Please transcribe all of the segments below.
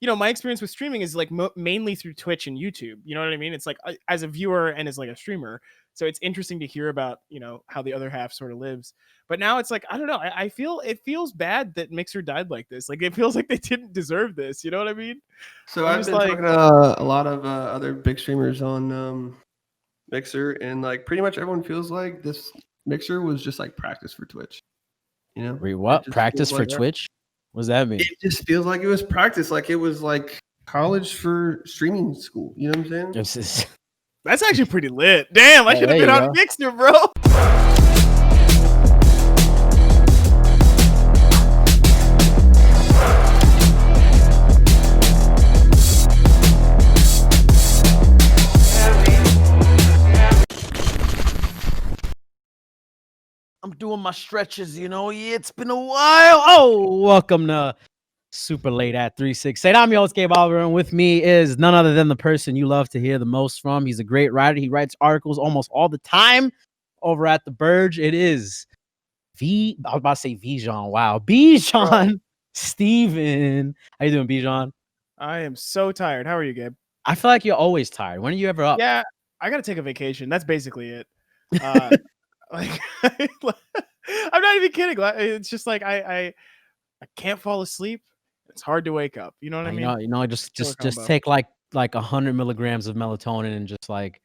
my experience with streaming is like mainly through Twitch and YouTube. You know what I mean? It's like as a viewer and as like a streamer. So it's interesting to hear about, how the other half sort of lives. But now it's like, I don't know. I feel it feels bad that Mixer died like this. Like it feels like they didn't deserve this. You know what I mean? So I'm I've just been like, talking to a lot of other big streamers on Mixer, and like pretty much everyone feels like this Mixer was just like practice for Twitch. You know, Wait, It what? just Practice feels for like- Twitch? What does that mean? It just feels like it was practice, like it was like college for streaming school. You know what I'm saying? This is- that's actually pretty lit. Damn, I Yeah, should have there been you on go. Mixer, bro. I'm doing my stretches, Yeah, it's been a while. Oh, welcome to Super Late at 368. I'm your host, Gabe Olivero, and with me is none other than the person you love to hear the most from. He's a great writer. He writes articles almost all the time over at The Verge. It is I was about to say Bijan. Wow. Bijan Steven. How you doing, Bijan? I am so tired. How are you, Gabe? I feel like you're always tired. When are you ever up? Yeah, I gotta take a vacation. That's basically it. Like, I'm not even kidding. It's just like I can't fall asleep. It's hard to wake up. You know what I mean? Just Killer combo. take like 100 milligrams of melatonin and just like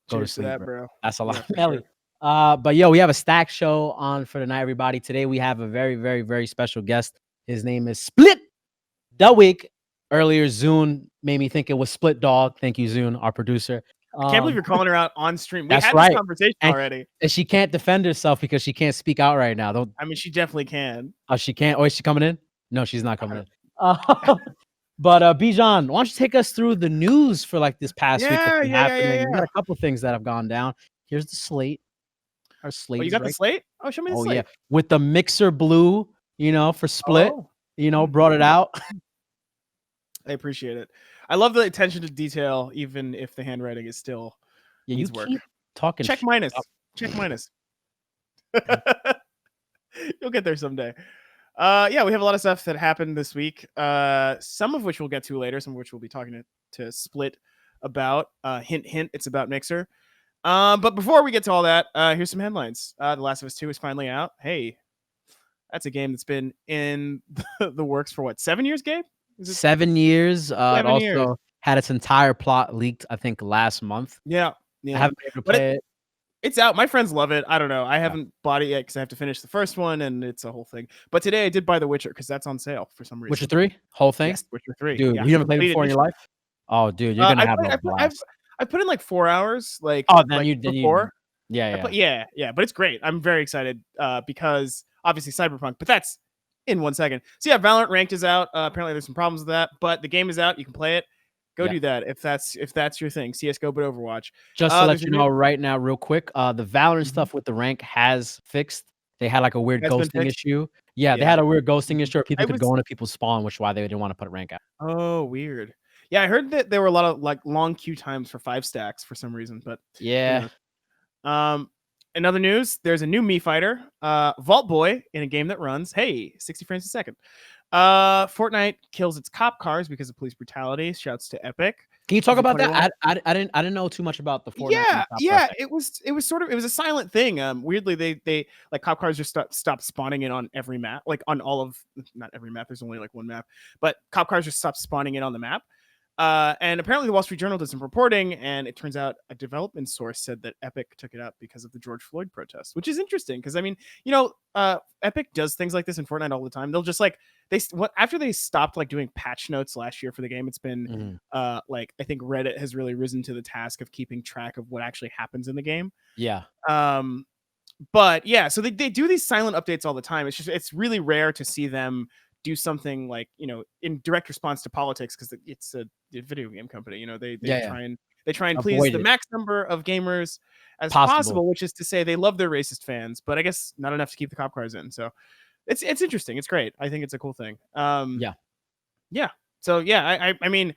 go Cheers to sleep. that, bro. That's a lot. Yeah, for Melly. sure. But yo, we have a stack show on for tonight, everybody. Today we have a very, very, very special guest. His name is SplitDaWig. Earlier, Zune made me think it was Split Dog. Thank you, Zune, our producer. I can't believe you're calling her out on stream. We that's had right. this conversation already. And she can't defend herself because she can't speak out right now. I mean, she definitely can. Oh, she can't. Oh, is she coming in? No, she's not coming in. But Bijan, why don't you take us through the news for like this past week? That's been happening. We got a couple things that have gone down. Here's the slate. Our slate. Oh, you got the slate? Oh, show me the slate. Yeah, with the Mixer Blue, for Split. Brought it out. I appreciate it. I love the attention to detail, even if the handwriting is still needs work. Keep talking. Check minus. Check minus. You'll get there someday. Yeah, we have a lot of stuff that happened this week. Some of which we'll get to later. Some of which we'll be talking to Split about. Hint, hint. It's about Mixer. But before we get to all that, here's some headlines. The Last of Us 2 is finally out. Hey, that's a game that's been in the works for what, 7 years, Gabe? 7 years. 7 it also years. had its entire plot leaked, I think, last month. Yeah. I haven't been able to play it. It's out. My friends love it. I don't know. I haven't bought it yet because I have to finish the first one, and it's a whole thing. But today I did buy The Witcher because that's on sale for some reason. Witcher 3? Whole thing? Yes, Witcher 3. Dude, you haven't played it before in your life? Oh, dude, you're going to have a blast. I put in like 4 hours. Like, before? Yeah. But it's great. I'm very excited because obviously Cyberpunk, but that's in 1 second. So yeah, Valorant Ranked is out. Apparently there's some problems with that, but the game is out. You can play it. Go do that if that's your thing. CS:GO, but Overwatch. Just to let you know right now, real quick, the Valorant stuff with the rank has fixed. They had like a weird ghosting issue. Yeah, they had a weird ghosting issue. People could go into people's spawn, which is why they didn't want to put a rank out. Oh, weird. Yeah, I heard that there were a lot of like long queue times for 5 stacks for some reason, but yeah. In other news, there's a new Mii fighter, Vault Boy, in a game that runs 60 frames a second. Fortnite kills its cop cars because of police brutality. Shouts to Epic. Can you talk about that? I didn't know too much about the Fortnite. Yeah. It was a silent thing. Weirdly, they like cop cars just stopped spawning in on every map, like on all of not every map. There's only like one map, but cop cars just stopped spawning in on the map. And apparently the Wall Street Journal did some reporting, and it turns out a development source said that Epic took it up because of the George Floyd protests, which is interesting because I mean, Epic does things like this in Fortnite all the time. They'll just like after they stopped like doing patch notes last year for the game, it's been like I think Reddit has really risen to the task of keeping track of what actually happens in the game. Yeah. But yeah, so they do these silent updates all the time. It's really rare to see them do something like, in direct response to politics because it's a video game company. They try and please the max number of gamers as possible, which is to say they love their racist fans, but I guess not enough to keep the cop cars in. So it's interesting. It's great. I think it's a cool thing. Yeah. So yeah, I mean,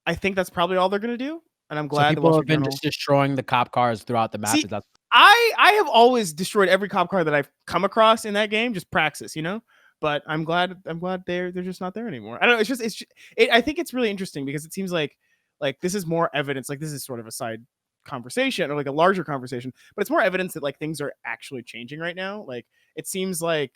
I think that's probably all they're gonna do, and I'm glad people have been just destroying the cop cars throughout the map. I have always destroyed every cop car that I've come across in that game, just praxis, but I'm glad they're just not there anymore. I don't know. I think it's really interesting because it seems like this is more evidence. Like this is sort of a side conversation or like a larger conversation, but it's more evidence that like things are actually changing right now. Like it seems like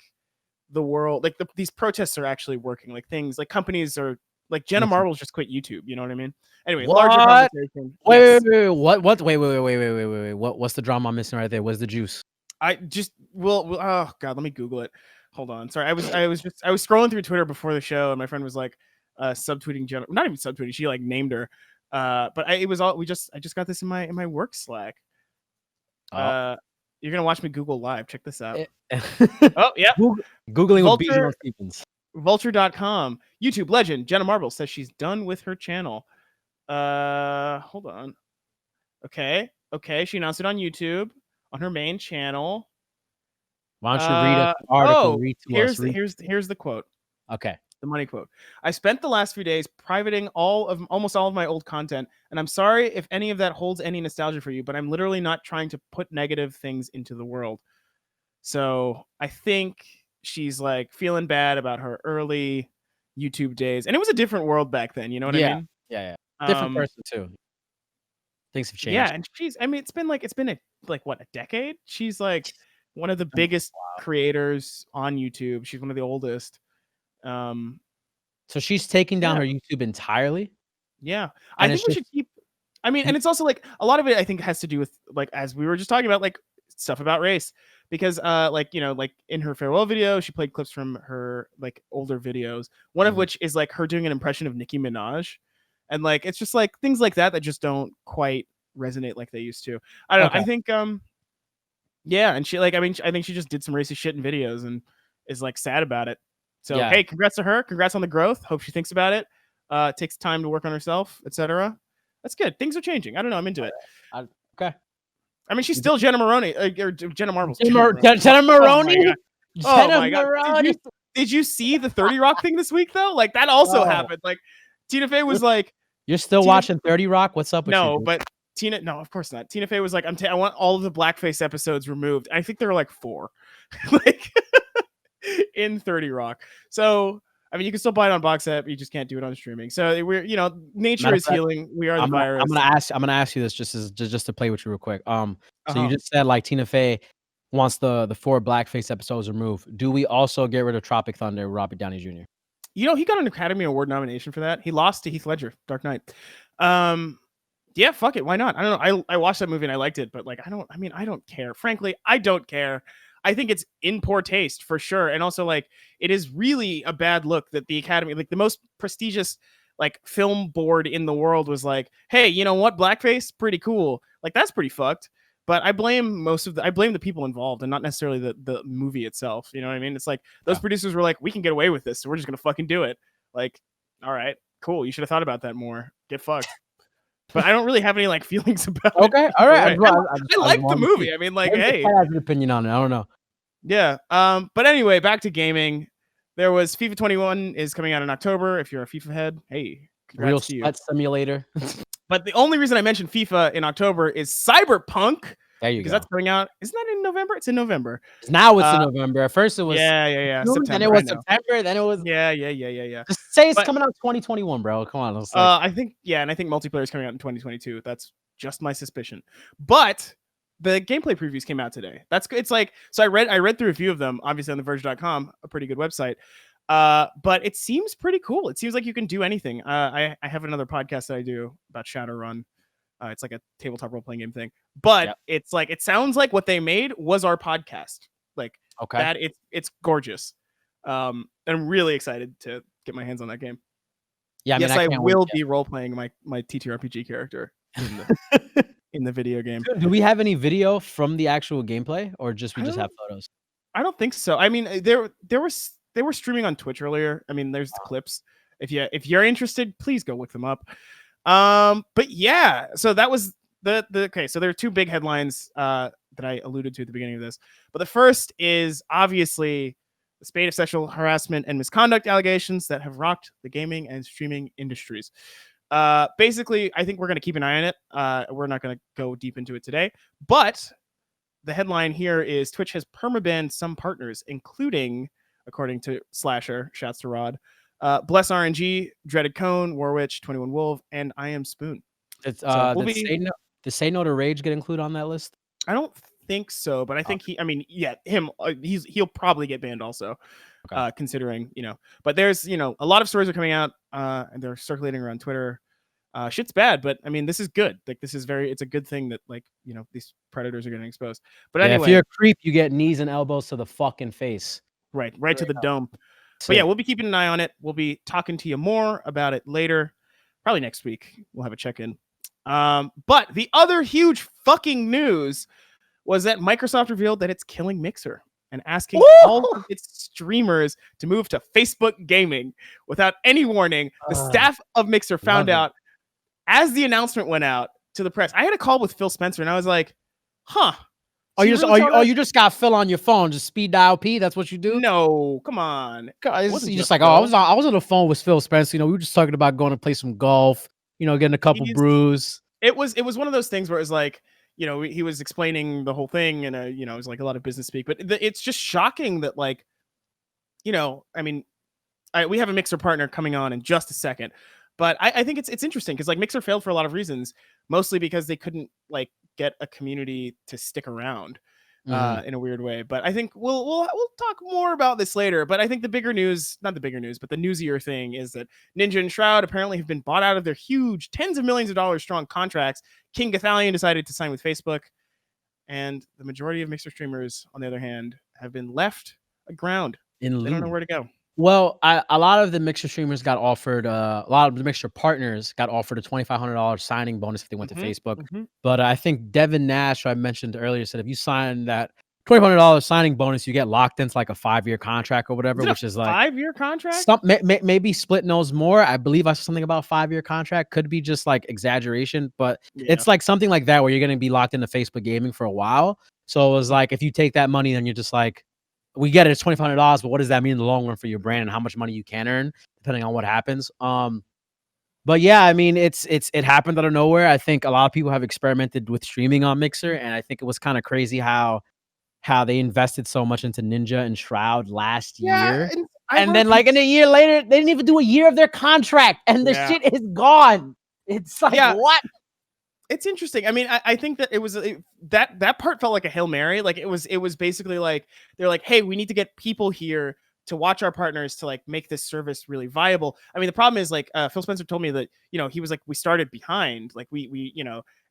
the world, like these protests are actually working. Like things like companies are like Jenna Marbles just quit YouTube. You know what I mean? Anyway, larger What? conversation. Wait, Yes. what? Wait. What's the drama I'm missing right there? Where's the juice? I just oh god, let me Google it. Hold on. Sorry, I was scrolling through Twitter before the show, and my friend was like subtweeting Jenna, not even subtweeting. She like named her. But it was all I just got this in my work Slack. You're gonna watch me Google live. Check this out. Oh yeah, Googling Vulture, with Bijan Stevens. Vulture.com. YouTube legend Jenna Marbles says she's done with her channel. Hold on. Okay. She announced it on YouTube on her main channel. Why don't you read an article? Read to us. Here's the quote. Okay. The money quote. I spent the last few days privating almost all of my old content, and I'm sorry if any of that holds any nostalgia for you, but I'm literally not trying to put negative things into the world. So I think she's like feeling bad about her early YouTube days, and it was a different world back then. You know what I mean? Yeah. Different person too. Things have changed. Yeah, and it's been a decade. She's like one of the biggest creators on YouTube. She's one of the oldest. So she's taking down her YouTube entirely. Yeah, I think we should keep. I mean, and it's also like a lot of it. I think has to do with like as we were just talking about, like stuff about race, because like in her farewell video, she played clips from her like older videos. One of which is like her doing an impression of Nicki Minaj, and like it's just like things like that just don't quite resonate like they used to. I don't know. I think yeah, and she I think she just did some racist shit in videos and is like sad about it. So hey, congrats to her. Congrats on the growth. Hope she thinks about it. Takes time to work on herself, etc. That's good. Things are changing. I don't know. I'm into it. Okay. I mean, she's still Jenna Maroney or Jenna Marbles. Jenna Maroney. Oh my god! Did you see the 30 Rock thing this week though? Like that also happened. Like Tina Fey was like, "You're still watching 30 Rock? What's up with you?" No, but no, of course not. Tina Fey was like, I want all of the blackface episodes removed. I think there are like 4, like in 30 Rock. So I mean, you can still buy it on box set, but you just can't do it on streaming. So we're, nature is healing. We are the virus. I'm gonna ask you this just to play with you real quick. So you just said like Tina Fey wants the 4 blackface episodes removed. Do we also get rid of Tropic Thunder with Robert Downey Jr.? He got an Academy Award nomination for that. He lost to Heath Ledger, Dark Knight. Yeah, fuck it. Why not? I don't know. I watched that movie and I liked it, but like, I don't care. Frankly, I don't care. I think it's in poor taste for sure. And also like, it is really a bad look that the Academy, like the most prestigious like film board in the world was like, hey, you know what? Blackface, pretty cool. Like that's pretty fucked. But I blame the people involved and not necessarily the movie itself. You know what I mean? It's like those producers were like, we can get away with this, so we're just gonna fucking do it. Like, all right, cool. You should have thought about that more. Get fucked. But I don't really have any like feelings about it. Okay, all right. I like the movie. I mean, like, hey, I have an opinion on it. I don't know. Yeah. But anyway, back to gaming. There was FIFA 21 is coming out in October. If you're a FIFA head, hey, Real Sweat Simulator. But the only reason I mentioned FIFA in October is Cyberpunk. There you go. Because that's coming out. Isn't that in November? It's in November. Now it's in November. At first it was September. Then it was September. Then it was Just say it's coming out 2021, bro. Come on. I think and I think multiplayer is coming out in 2022. That's just my suspicion. But the gameplay previews came out today. It's like, so I read through a few of them, obviously on theverge.com, a pretty good website. But it seems pretty cool. It seems like you can do anything. I have another podcast that I do about Shadowrun. It's like a tabletop role-playing game thing. But it's like, it sounds like what they made was our podcast. Like that it's gorgeous. I'm really excited to get my hands on that game. Yeah, yes, I will be role-playing my TTRPG character in the video game. Do we have any video from the actual gameplay, or just have photos? I don't think so. I mean, they were streaming on Twitch earlier. I mean, there's the clips. If you're interested, please go look them up. But yeah, so that was okay. So there are 2 big headlines that I alluded to at the beginning of this. But the first is obviously the spate of sexual harassment and misconduct allegations that have rocked the gaming and streaming industries. Basically, I think we're going to keep an eye on it. We're not going to go deep into it today, but the headline here is Twitch has permabanned some partners, including, according to Slasher. Shouts to Rod. Bless RNG, Dreaded Cone, Warwitch, 21 Wolf, and I Am Spoon. It's So we'll did Say No to Rage get included on that list? I don't think so, but I think he'll probably get banned also. Okay. Considering, but there's, a lot of stories are coming out, and they're circulating around Twitter. Shit's bad, but I mean, this is good. Like, it's a good thing that, like, these predators are getting exposed. But anyway, if you're a creep, you get knees and elbows to the fucking face. Right to the dome. But yeah, we'll be keeping an eye on it. We'll be talking to you more about it later, probably next week. We'll have a check-in. But the other huge fucking news was that Microsoft revealed that it's killing Mixer and asking all of its streamers to move to Facebook Gaming without any warning. The staff of Mixer found out as the announcement went out to the press. I had a call with Phil Spencer, and I was like, "Huh." You just got Phil on your phone, just speed dial P. That's what you do? No, come on. You just like, I was on the phone with Phil Spencer. We were just talking about going to play some golf. Getting a couple brews. It was one of those things where it was like, he was explaining the whole thing, and it was like a lot of business speak. But it's just shocking that, like, I mean, we have a Mixer partner coming on in just a second, but I think it's interesting because, like, Mixer failed for a lot of reasons, mostly because they couldn't, like, get a community to stick around in a weird way. But I think we'll talk more about this later. But I think not the bigger news, but the newsier thing is that Ninja and Shroud apparently have been bought out of their huge tens of millions of dollars strong contracts. King Gathalion decided to sign with Facebook, and the majority of Mixer streamers, on the other hand, have been left aground. They don't know where to go. Well, a lot of the Mixer streamers got offered, a lot of the Mixer partners got offered a $2,500 signing bonus if they went to Facebook. But I think Devin Nash, who I mentioned earlier, said if you sign that $2,500 signing bonus, you get locked into like a 5-year contract or whatever, which is like 5-year contract. Maybe Split knows more. I believe I saw something about 5-year contract. Could be just like exaggeration, but it's like something like that where you're going to be locked into Facebook Gaming for a while. So it was like, if you take that money, then you're just like, we get it, it's $2,500, but what does that mean in the long run for your brand and how much money you can earn depending on what happens? But yeah, I mean, it happened out of nowhere. I think a lot of people have experimented with streaming on Mixer, and I think it was kind of crazy how they invested so much into Ninja and Shroud last year. And then like in a year later, they didn't even do a year of their contract and the shit is gone. It's like, what? It's interesting. I mean, I think that it was that part felt like a Hail Mary. Like it was basically like, they're like, hey, we need to get people here to watch our partners to like make this service really viable. I mean, the problem is like Phil Spencer told me that, he was like, we started behind, like we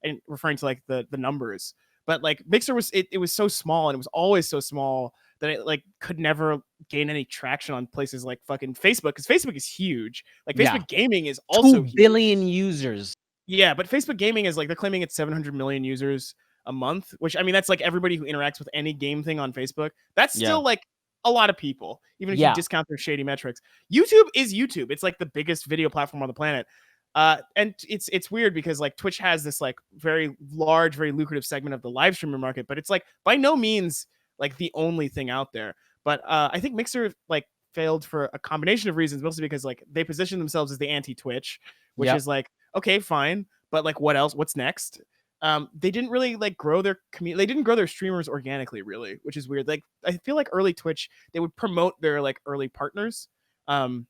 and referring to like the numbers, but like Mixer was, it was so small, and it was always so small that it like could never gain any traction on places like fucking Facebook, because Facebook is huge. Like Facebook Gaming is also 2 billion users. Yeah, but Facebook Gaming is like, they're claiming it's 700 million users a month, which, I mean, that's like everybody who interacts with any game thing on Facebook. That's still like a lot of people, even if you discount their shady metrics. YouTube is YouTube. It's like the biggest video platform on the planet. And it's weird because like Twitch has this like very large, very lucrative segment of the live streamer market, but it's like by no means like the only thing out there. But I think Mixer like failed for a combination of reasons, mostly because like they position themselves as the anti-Twitch, which is like, okay, fine, but like what else? What's next? They didn't really like grow their community. They didn't grow their streamers organically, really, which is weird. Like I feel like early Twitch, they would promote their like early partners, and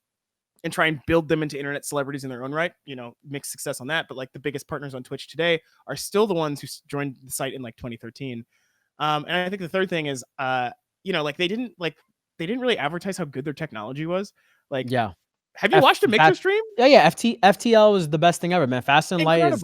try and build them into internet celebrities in their own right. Mixed success on that. But like the biggest partners on Twitch today are still the ones who joined the site in like 2013. And I think the third thing is, like they didn't really advertise how good their technology was. Like, have you watched a Mixer stream? Yeah. FTL was the best thing ever, man. Fast and Light is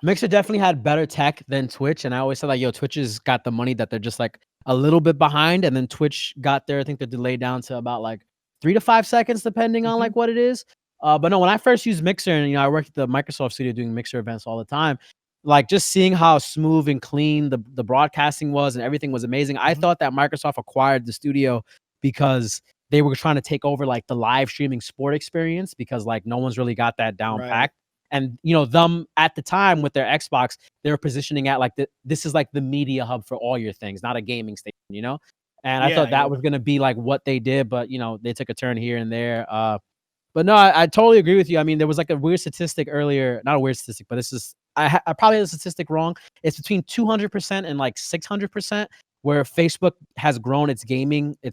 Mixer definitely had better tech than Twitch, and I always said like, yo, Twitch has got the money that they're just like a little bit behind, and then Twitch got there. I think they're delayed down to about like 3 to 5 seconds, depending on like what it is. But no, when I first used Mixer, and I worked at the Microsoft studio doing Mixer events all the time, like just seeing how smooth and clean the broadcasting was and everything was amazing. I thought that Microsoft acquired the studio because they were trying to take over like the live streaming sport experience, because like no one's really got that down packed. And them at the time with their Xbox, they were positioning at like this is like the media hub for all your things, not a gaming station, And I thought that was gonna be like what they did, but they took a turn here and there. But no, I totally agree with you. I mean, there was like a weird statistic earlier, not a weird statistic, but this is I probably had the statistic wrong. It's between 200% and like 600%, where Facebook has grown its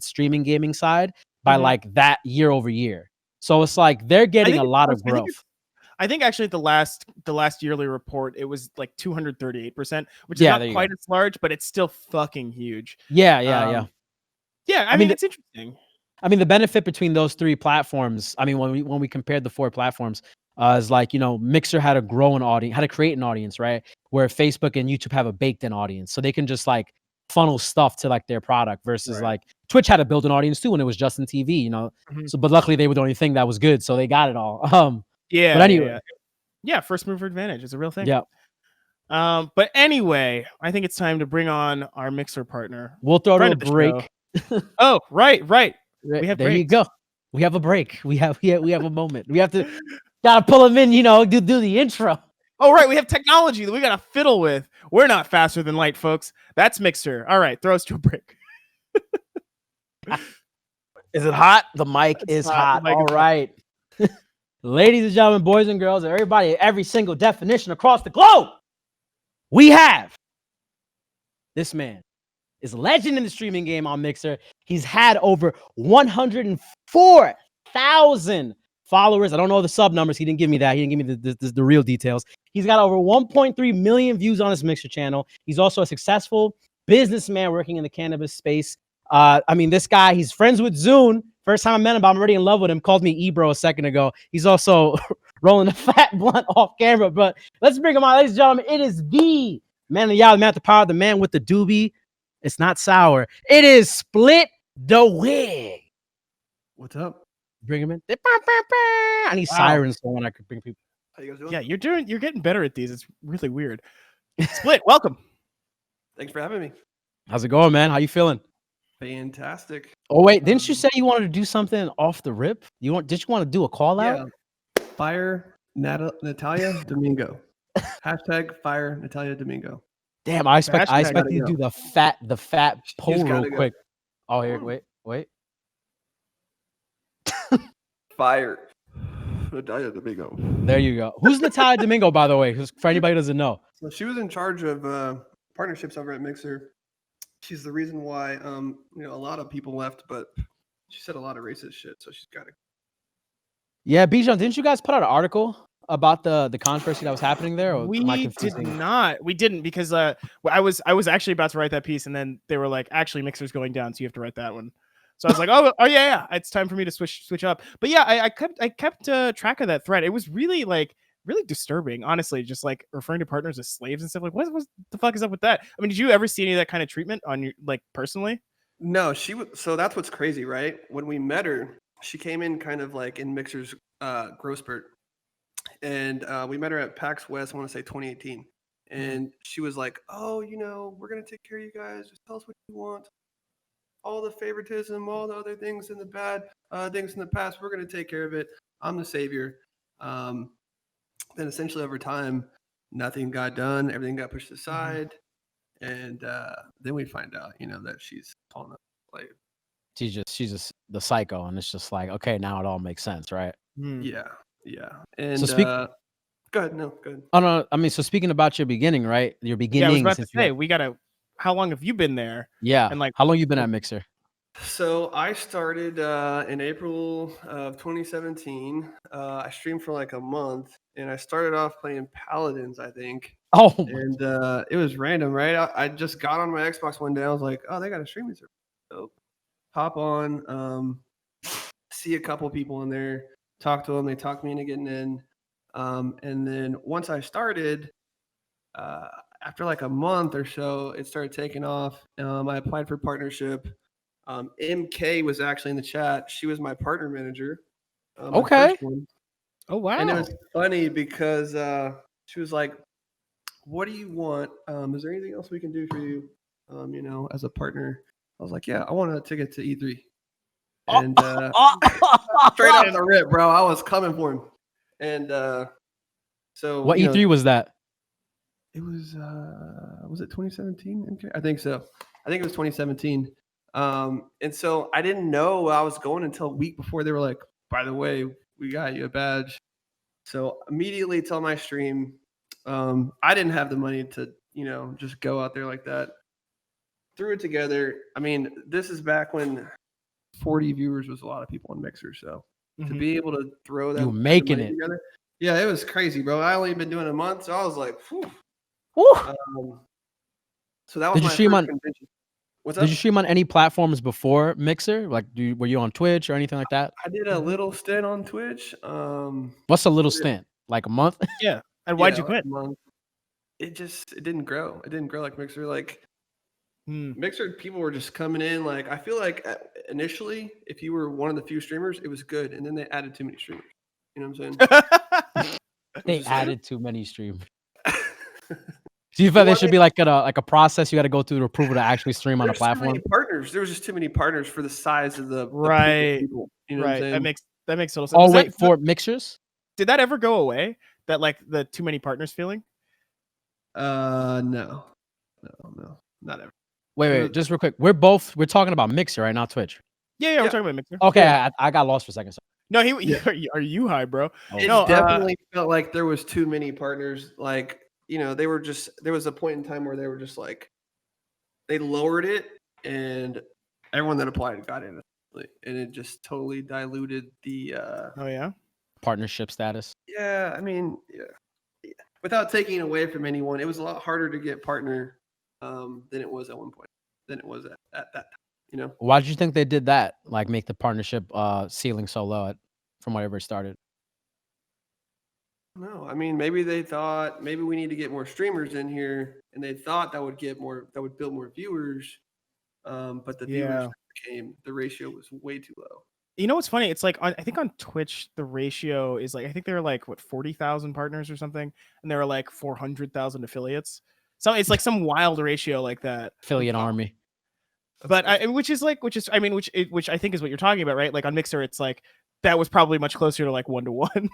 streaming gaming side, by like that year over year. So it's like they're getting a lot of growth. I think actually the last yearly report, it was like 238%, which is not quite as large, but it's still fucking huge. Yeah. Yeah, I mean it's interesting. I mean, the benefit between those three platforms, I mean, when we compared the four platforms, is like, you know, Mixer had to grow an audience, how to create an audience, right? Where Facebook and YouTube have a baked-in audience, so they can just like funnel stuff to like their product versus like Twitch had to build an audience too when it was just in TV, you know. So, but luckily they were the only thing that was good, so they got it all. But anyway, first mover advantage is a real thing. Yeah. But anyway, I think it's time to bring on our Mixer partner. We'll throw to a break. Oh, right. We have there breaks. you go. We have a break. We have a moment. We have to gotta pull him in, you know, do the intro. Oh, right. We have technology that we gotta fiddle with. We're not faster than light, folks. That's Mixer. All right, throw us to a break. Is it hot? The mic is hot. All right. Ladies and gentlemen, boys and girls, everybody, every single definition across the globe, we have this man. Is a legend in the streaming game on Mixer. He's had over 104,000 followers. I don't know the sub numbers. He didn't give me that. He didn't give me the real details. He's got over 1.3 million views on his Mixer channel. He's also a successful businessman working in the cannabis space. I mean, this guy, he's friends with Zune. First time I met him, I'm already in love with him. Called me Ebro a second ago. He's also rolling a fat blunt off camera. But let's bring him on, ladies and gentlemen. It is the man of the man, the power, the man with the doobie. It's not sour. It is SplitDaWig. What's up? Bring him in. I need sirens so when I could bring people. How you guys doing? Yeah, you're getting better at these. It's really weird. Split, welcome. Thanks for having me. How's it going, man? How you feeling? Fantastic. Oh wait, didn't you say you wanted to do something off the rip? Did you want to do a call out? Yeah. Fire Natalia Domingo. Hashtag fire Natalia Domingo. Damn, I expect you to do the fat poll real quick. Oh, here, wait. Fire Natalia Domingo. There you go. Who's Natalia Domingo, by the way? For anybody who doesn't know. So she was in charge of partnerships over at Mixer. She's the reason why a lot of people left, but she said a lot of racist shit, so she's got to. Yeah, Bijan, didn't you guys put out an article about the controversy that was happening there? Or we did not. We didn't because I was actually about to write that piece, and then they were like, actually, Mixer's going down, so you have to write that one. So I was like, oh yeah, it's time for me to switch up. But yeah, I kept track of that thread. It was really disturbing, honestly, just like referring to partners as slaves and stuff. Like, what the fuck is up with that? I mean, did you ever see any of that kind of treatment on your, like, personally? No, she was. So that's what's crazy, right? When we met her, she came in kind of like in Mixer's growth spurt. And we met her at PAX West, I want to say 2018. And she was like, oh, we're going to take care of you guys. Just tell us what you want. All the favoritism, all the other things in the bad, things in the past, we're going to take care of it. I'm the savior. Then essentially over time, nothing got done. Everything got pushed aside. And then we find out, that she's calling us a slave. She's just the psycho. And it's just like, okay, now it all makes sense, right? Yeah. And so go ahead. No, go ahead. Oh no, I mean, so speaking about your beginning, right? Your beginning. Yeah, I was about to say, how long have you been there? Yeah. And like, how long you been at Mixer? So I started in April of 2017. I streamed for like a month, and I started off playing Paladins, I think. Oh. And it was random, right? I just got on my Xbox one day. I was like, oh, they got a streaming service. So hop on, see a couple people in there, talk to them. They talked me into getting in. And then once I started, after like a month or so, it started taking off. I applied for partnership. MK was actually in the chat. She was my partner manager. Okay. Oh, wow. And it was funny because she was like, what do you want? Is there anything else we can do for you, as a partner? I was like, yeah, I want a ticket to E3. And straight off the rip, bro, I was coming for him. And so what E3 was that? It was it 2017? MK? I think so. I think it was 2017. And so I didn't know I was going until a week before they were like, by the way, we got you a badge. So immediately tell my stream, I didn't have the money to, just go out there like that. Threw it together. I mean, this is back when 40 viewers was a lot of people on Mixer. So to Mhm. be able to throw that You kind of making money it. together, yeah, it was crazy, bro. I only been doing a month, so I was like, whew. Woo! So that was Did you my stream first on? convention. What's Did up? you stream on any platforms before Mixer? Like, were you on Twitch or anything like that? I did a little stint on Twitch. What's a little did- stint? Like a month? Yeah. And why'd yeah, you like quit? a month. It didn't grow. It didn't grow like Mixer. Like Hmm. Mixer, people were just coming in. Like I feel like initially, if you were one of the few streamers, it was good, and then they added too many streamers. You know what I'm saying? They just like- added too many streamers. Do you feel Well, there I should mean- be like a process you got to go through to approval to actually stream on a There's too platform? many partners. There was just too many partners for the size of the pool of Right. people. You know what I'm Right. saying? That makes total sense. Oh Was wait, that- for mixers? did that ever go away? That like the too many partners feeling? No, not ever. Wait, just real quick. We're talking about Mixer right now, Twitch. Yeah, we're talking about Mixer. Okay, Yeah. I got lost for a second. Sorry. No, Yeah. are you high, bro? Oh, It No, definitely felt like there was too many partners. Like, you know, there was a point in time where they were just like, they lowered it and everyone that applied got in. And it just totally diluted the, Oh yeah. partnership status. yeah, I mean, yeah. Without taking away from anyone, it was a lot harder to get partner than it was at one point, than it was at that time, you know? Why did you think they did that? Like make the partnership ceiling so low from whenever it started? No, I mean, maybe they thought maybe we need to get more streamers in here, and they thought that would build more viewers. But the viewers the ratio was way too low. You know what's funny? It's like I think on Twitch the ratio is like I think there were like 40,000 partners or something, and there were like 400,000 affiliates. So it's like some wild ratio like that. Affiliate army. But which I think is what you're talking about, right? Like on Mixer, it's like that was probably much closer to like 1-to-1.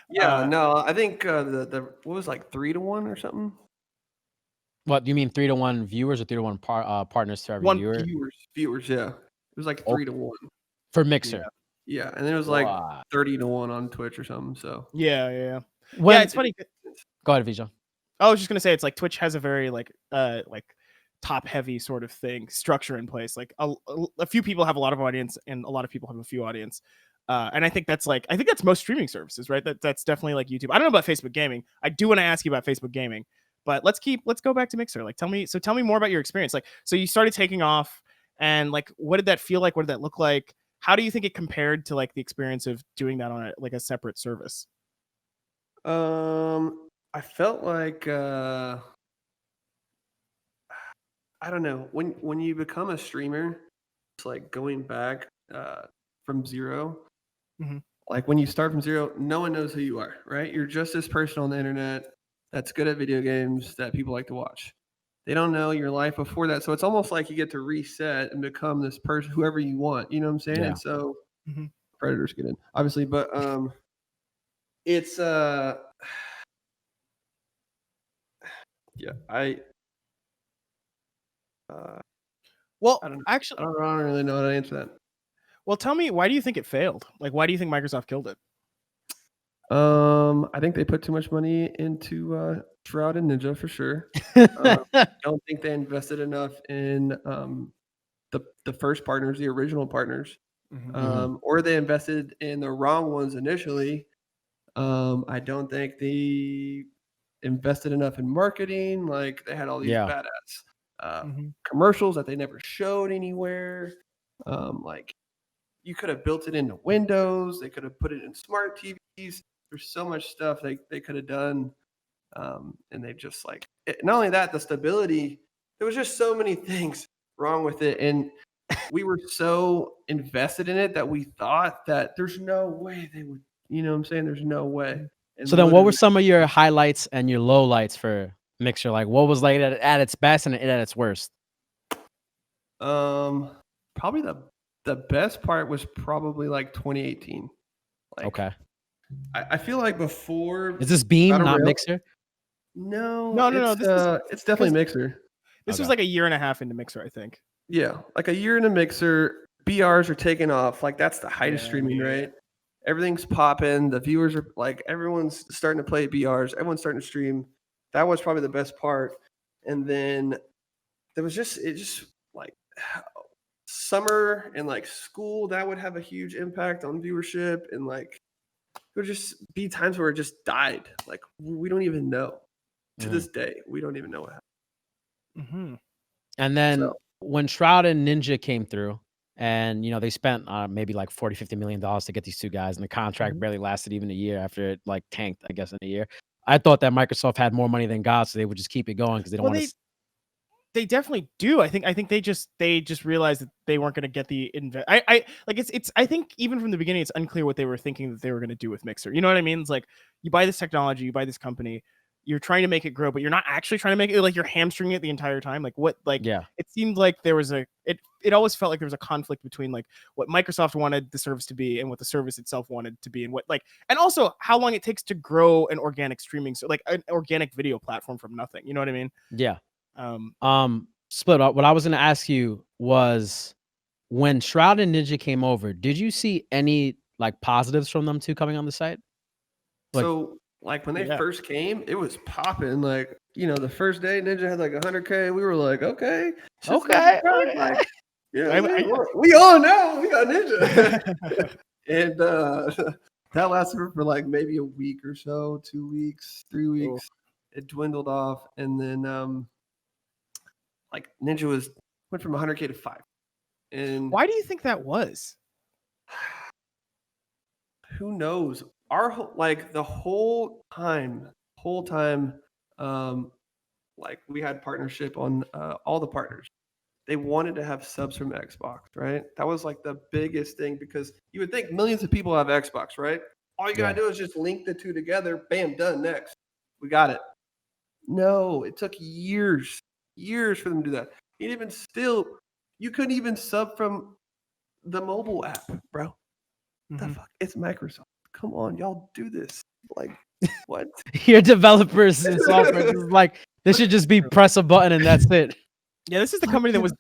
Yeah, no, I think the what was like 3-to-1 or something. What do you mean 3-to-1 viewers or 3-to-1 partners to every One viewer? viewers, yeah. It was like 3-to-1. For Mixer. Yeah, and then it was like Wow. 30-to-1 on Twitch or something. So Yeah. Yeah, It's funny. Go ahead, Bijan. I was just gonna say it's like Twitch has a very like top heavy sort of thing structure in place. Like a few people have a lot of audience and a lot of people have a few audience. And I think that's most streaming services, right? That's definitely like YouTube. I don't know about Facebook gaming. I do want to ask you about Facebook gaming, but let's go back to Mixer. Like tell me more about your experience. Like, so you started taking off and like, what did that feel like? What did that look like? How do you think it compared to like the experience of doing that on a separate service? I felt like I don't know, when you become a streamer, it's like going back from zero. Mhm. Like when you start from zero, no one knows who you are, right? You're just this person on the internet that's good at video games that people like to watch. They don't know your life before that, so it's almost like you get to reset and become this person, whoever you want. You know what I'm saying? Yeah. And so Mhm. predators get in, obviously, but it's yeah, Well, I don't know. actually, I don't really know how to answer that. well, tell me, why do you think it failed? Like, why do you think Microsoft killed it? I think they put too much money into Shroud and Ninja for sure. I don't think they invested enough in the first partners, the original partners, or they invested in the wrong ones initially. I don't think they invested enough in marketing. Like they had all these badass commercials that they never showed anywhere. Like you could have built it into Windows. They could have put it in smart TVs. There's so much stuff they could have done. And they just like not only that, the stability, there was just so many things wrong with it. And we were so invested in it that we thought that there's no way they would, you know what I'm saying? There's no way. And So then what were some of your highlights and your lowlights for Mixer? Like what was like at its best and at its worst? Probably the best part was probably like 2018. Like, Okay. I feel like before. Is this Beam, Battle not Royale- Mixer? No. It's definitely Mixer. This was like a year and a half into Mixer, I think. Yeah, like a year in a Mixer. BRs are taking off. Like that's the height of streaming, right? Everything's popping. The viewers are like, everyone's starting to play BRs. Everyone's starting to stream. That was probably the best part. And then there was just like summer and like school, that would have a huge impact on viewership, and like it would just be times where it just died. Like we don't even know. To this day, we don't even know what happened. And then So, when Shroud and Ninja came through, and they spent maybe like $40-50 million to get these two guys, and the contract barely lasted even a year after it like tanked, I guess, in a year. I thought that Microsoft had more money than God, so they would just keep it going because they don't want to. They definitely do. I think they just realized that they weren't going to get the I think even from the beginning it's unclear what they were thinking that they were going to do with Mixer. You know what I mean? It's like you buy this technology, you buy this company, you're trying to make it grow, but you're not actually trying to make it, like you're hamstringing it the entire time. Like what? Like it seemed like there was it always felt like there was a conflict between like what Microsoft wanted the service to be and what the service itself wanted to be, and what and also how long it takes to grow an organic streaming, so like an organic video platform from nothing. You know what I mean? Yeah. Split up. What I was going to ask you was, when Shroud and Ninja came over, did you see any like positives from them two coming on the site? So like when they first came, it was popping. Like, the first day Ninja had like 100K. We were like, okay. Like, we on now. We got Ninja. And that lasted for like maybe a week or so, 2 weeks, 3 weeks. It dwindled off, and then like Ninja went from 100K to 5. And why do you think that was? Who knows? The whole time, like we had partnership on all the partners. They wanted to have subs from Xbox, right? That was like the biggest thing, because you would think millions of people have Xbox, right? All you gotta do is just link the two together. Bam, done. Next, we got it. No, it took years for them to do that. And even still, you couldn't even sub from the mobile app, bro. The fuck? It's Microsoft. Come on, y'all do this. Like, what? Your developers and software is like, this should just be press a button and that's it. Yeah, this is the company that was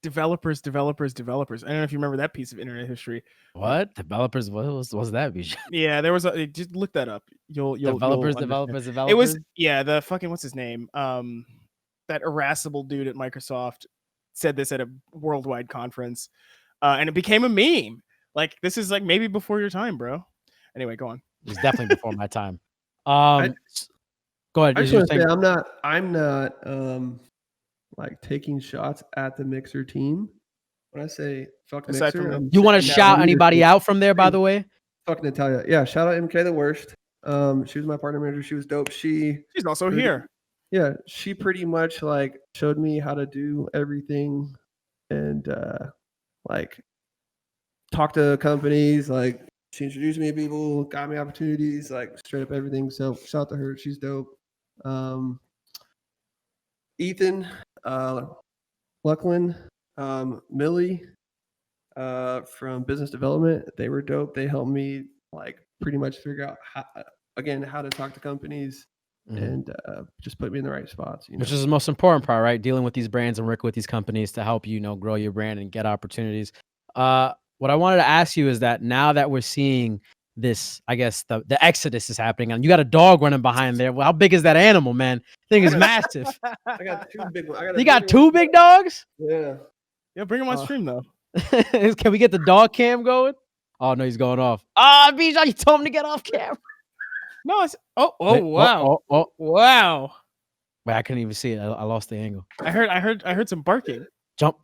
developers. I don't know if you remember that piece of internet history. What? Developers? What was that, Bijan? Yeah, there was just look that up. You'll developers. It was the fucking, what's his name? That irascible dude at Microsoft said this at a worldwide conference, and it became a meme. Like, this is like maybe before your time, bro. Anyway, go on. It's definitely before my time. Go ahead. I just want to say I'm not like taking shots at the Mixer team. When I say fuck Mixer, you want to shout anybody out from there, by the way? Fuck Natalia. Yeah, shout out MK the worst. She was my partner manager. She was dope. She's also here. Yeah, she pretty much like showed me how to do everything, and like talk to companies. Like, she introduced me to people, got me opportunities, like straight up everything. So shout out to her. She's dope. Ethan, Luckland, Millie from business development, they were dope. They helped me like pretty much figure out how to talk to companies. And just put me in the right spots. Which is the most important part, right? Dealing with these brands and working with these companies to help you, grow your brand and get opportunities. What I wanted to ask you is that now that we're seeing this, I guess the exodus is happening, and you got a dog running behind there. Well, how big is that animal, man? Thing is massive. I got 2 big ones. You got 2 big dogs? Yeah. Bring him on stream though. Can we get the dog cam going? Oh no, he's going off. Bijan, you told him to get off camera. No, it's wow. Wow. Wait, I couldn't even see it. I lost the angle. I heard some barking. Jump.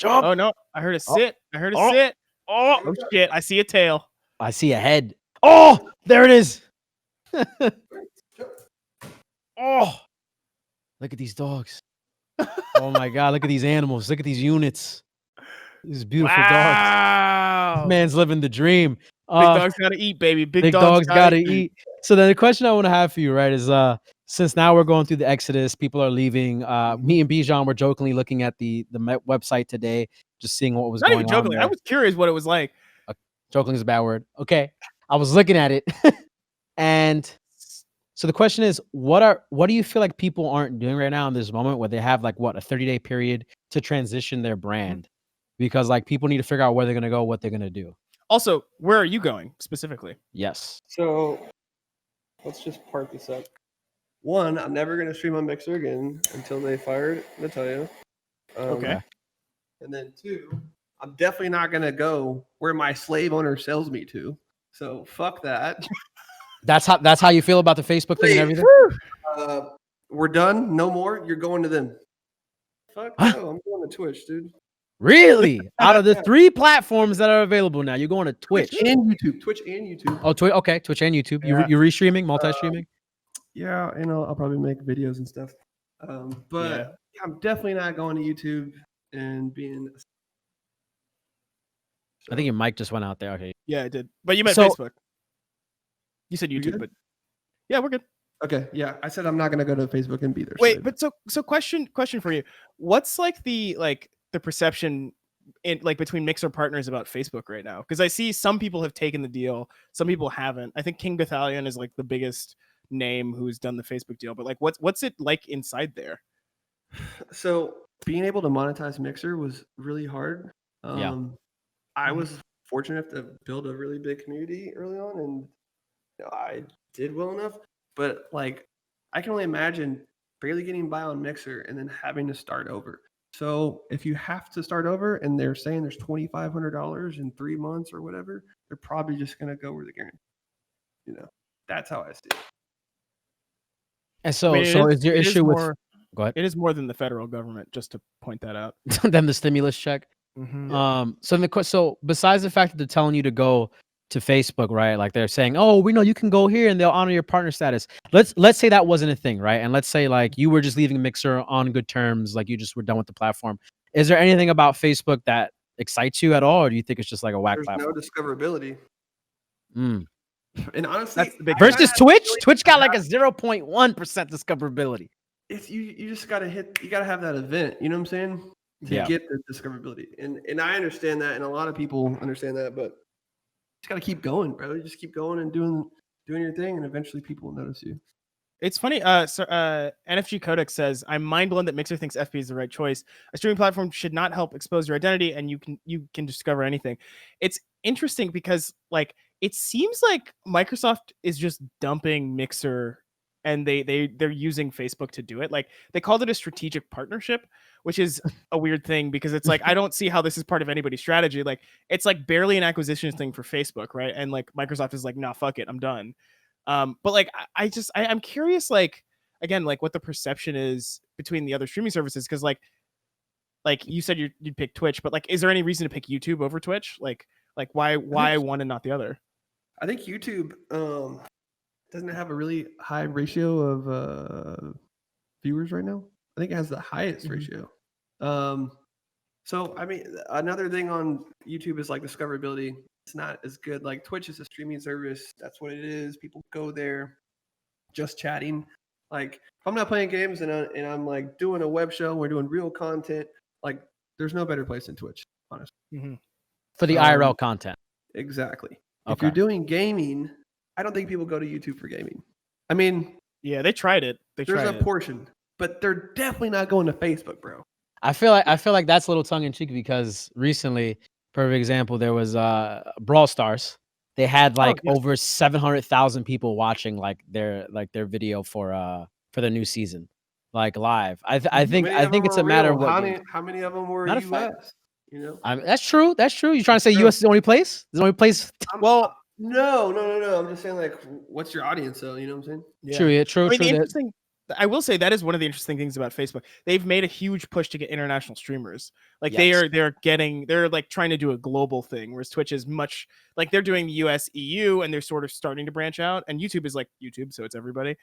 Oh no, I heard a sit. Sit. Oh shit, I see a tail. I see a head. Oh, there it is. Oh, look at these dogs. Oh my God, look at these animals. Look at these units. These beautiful dogs. This man's living the dream. Big dogs gotta eat, baby. Big dogs gotta eat. So then the question I want to have for you, right, is since now we're going through the exodus, people are leaving. Me and Bijan were jokingly looking at the website today, just seeing what was going on. Not even jokingly. I was curious what it was like. Joking is a bad word. Okay, I was looking at it, and so the question is, what do you feel like people aren't doing right now in this moment where they have like a 30-day period to transition their brand, because like people need to figure out where they're gonna go, what they're gonna do. Also, where are you going specifically? Yes. So let's just part this up. One, I'm never going to stream on Mixer again until they fired Natalia. Okay. And then 2, I'm definitely not gonna go where my slave owner sells me to. So fuck that. That's how you feel about the Facebook thing and everything. We're done. No more. You're going to them. Fuck no. I'm going to Twitch, dude. Really? Out of the 3 platforms that are available now, you're going to Twitch and YouTube. Twitch and YouTube. Oh, okay, Twitch and YouTube. Yeah. You're restreaming, multi-streaming. Yeah, and I'll probably make videos and stuff. But I'm definitely not going to YouTube and being. I think your mic just went out there. Okay. Yeah, I did. But you meant So- Facebook. You said You YouTube, good? but yeah, we're good. Okay, yeah, I said I'm not gonna go to Facebook and be there. Wait, but so question for you. What's like the perception in like between Mixer partners about Facebook right now? Because I see some people have taken the deal, some people haven't. I think King Battalion is like the biggest name who's done the Facebook deal, but like what's it like inside there? So being able to monetize Mixer was really hard. I was fortunate to build a really big community early on, and I did well enough. But like, I can only imagine barely getting by on Mixer and then having to start over. So if you have to start over and they're saying there's $2,500 in 3 months or whatever, they're probably just gonna go where the guarantee. That's how I see it. And so, I mean, is your issue with? Go ahead. It is more than the federal government, just to point that out. Than the stimulus check. So besides the fact that they're telling you to go to Facebook, right? Like they're saying, oh, we know you can go here and they'll honor your partner status. Let's say that wasn't a thing, right? And let's say like you were just leaving Mixer on good terms, like you just were done with the platform. Is there anything about Facebook that excites you at all, or do you think it's just like a whack There's platform? no discoverability. Mm. And honestly, That's the big Versus Twitch, Twitch got like a 0.1% discoverability. It's you just gotta you gotta have that event. You know what I'm saying? To get the discoverability. And I understand that, and a lot of people understand that, but you just gotta keep going, bro. You just keep going and doing your thing, and eventually people will notice you. It's funny. NFG Codex says, "I'm mind blown that Mixer thinks FB is the right choice. A streaming platform should not help expose your identity, and you can discover anything." It's interesting because like it seems like Microsoft is just dumping Mixer, and they're using Facebook to do it. Like they called it a strategic partnership, which is a weird thing because it's like I don't see how this is part of anybody's strategy. Like it's like barely an acquisition thing for Facebook, right? And like Microsoft is like, nah, fuck it, I'm done. But like I'm curious, like again, like what the perception is between the other streaming services, because like you said you'd pick Twitch, but like is there any reason to pick YouTube over Twitch? Like why one and not the other? I think YouTube doesn't it have a really high ratio of viewers right now. I think it has the highest ratio. So I mean, another thing on YouTube is like discoverability. It's not as good. Like Twitch is a streaming service. That's what it is. People go there just chatting. Like if I'm not playing games and I'm like doing a web show, we're doing real content. Like there's no better place than Twitch, honestly. For the IRL content. Exactly. Okay. If you're doing gaming, I don't think people go to YouTube for gaming. I mean, yeah, they tried it. There's a portion, but they're definitely not going to Facebook, bro. I feel like that's a little tongue in cheek because recently, perfect example, there was Brawl Stars. They had like over 700,000 people watching like their video for their new season, like live. I think it's a matter of what. How many of them were US? You know, that's true. That's true. You trying to say US is the only place? The only place? Well, no. I'm just saying, like, what's your audience, though? You know what I'm saying? Yeah. True. Yeah, true. I mean, true. The interesting. I will say that is one of the interesting things about Facebook. They've made a huge push to get international streamers. Like they're like trying to do a global thing, whereas Twitch is much like they're doing US, EU, and they're sort of starting to branch out. And YouTube is like YouTube, so it's everybody.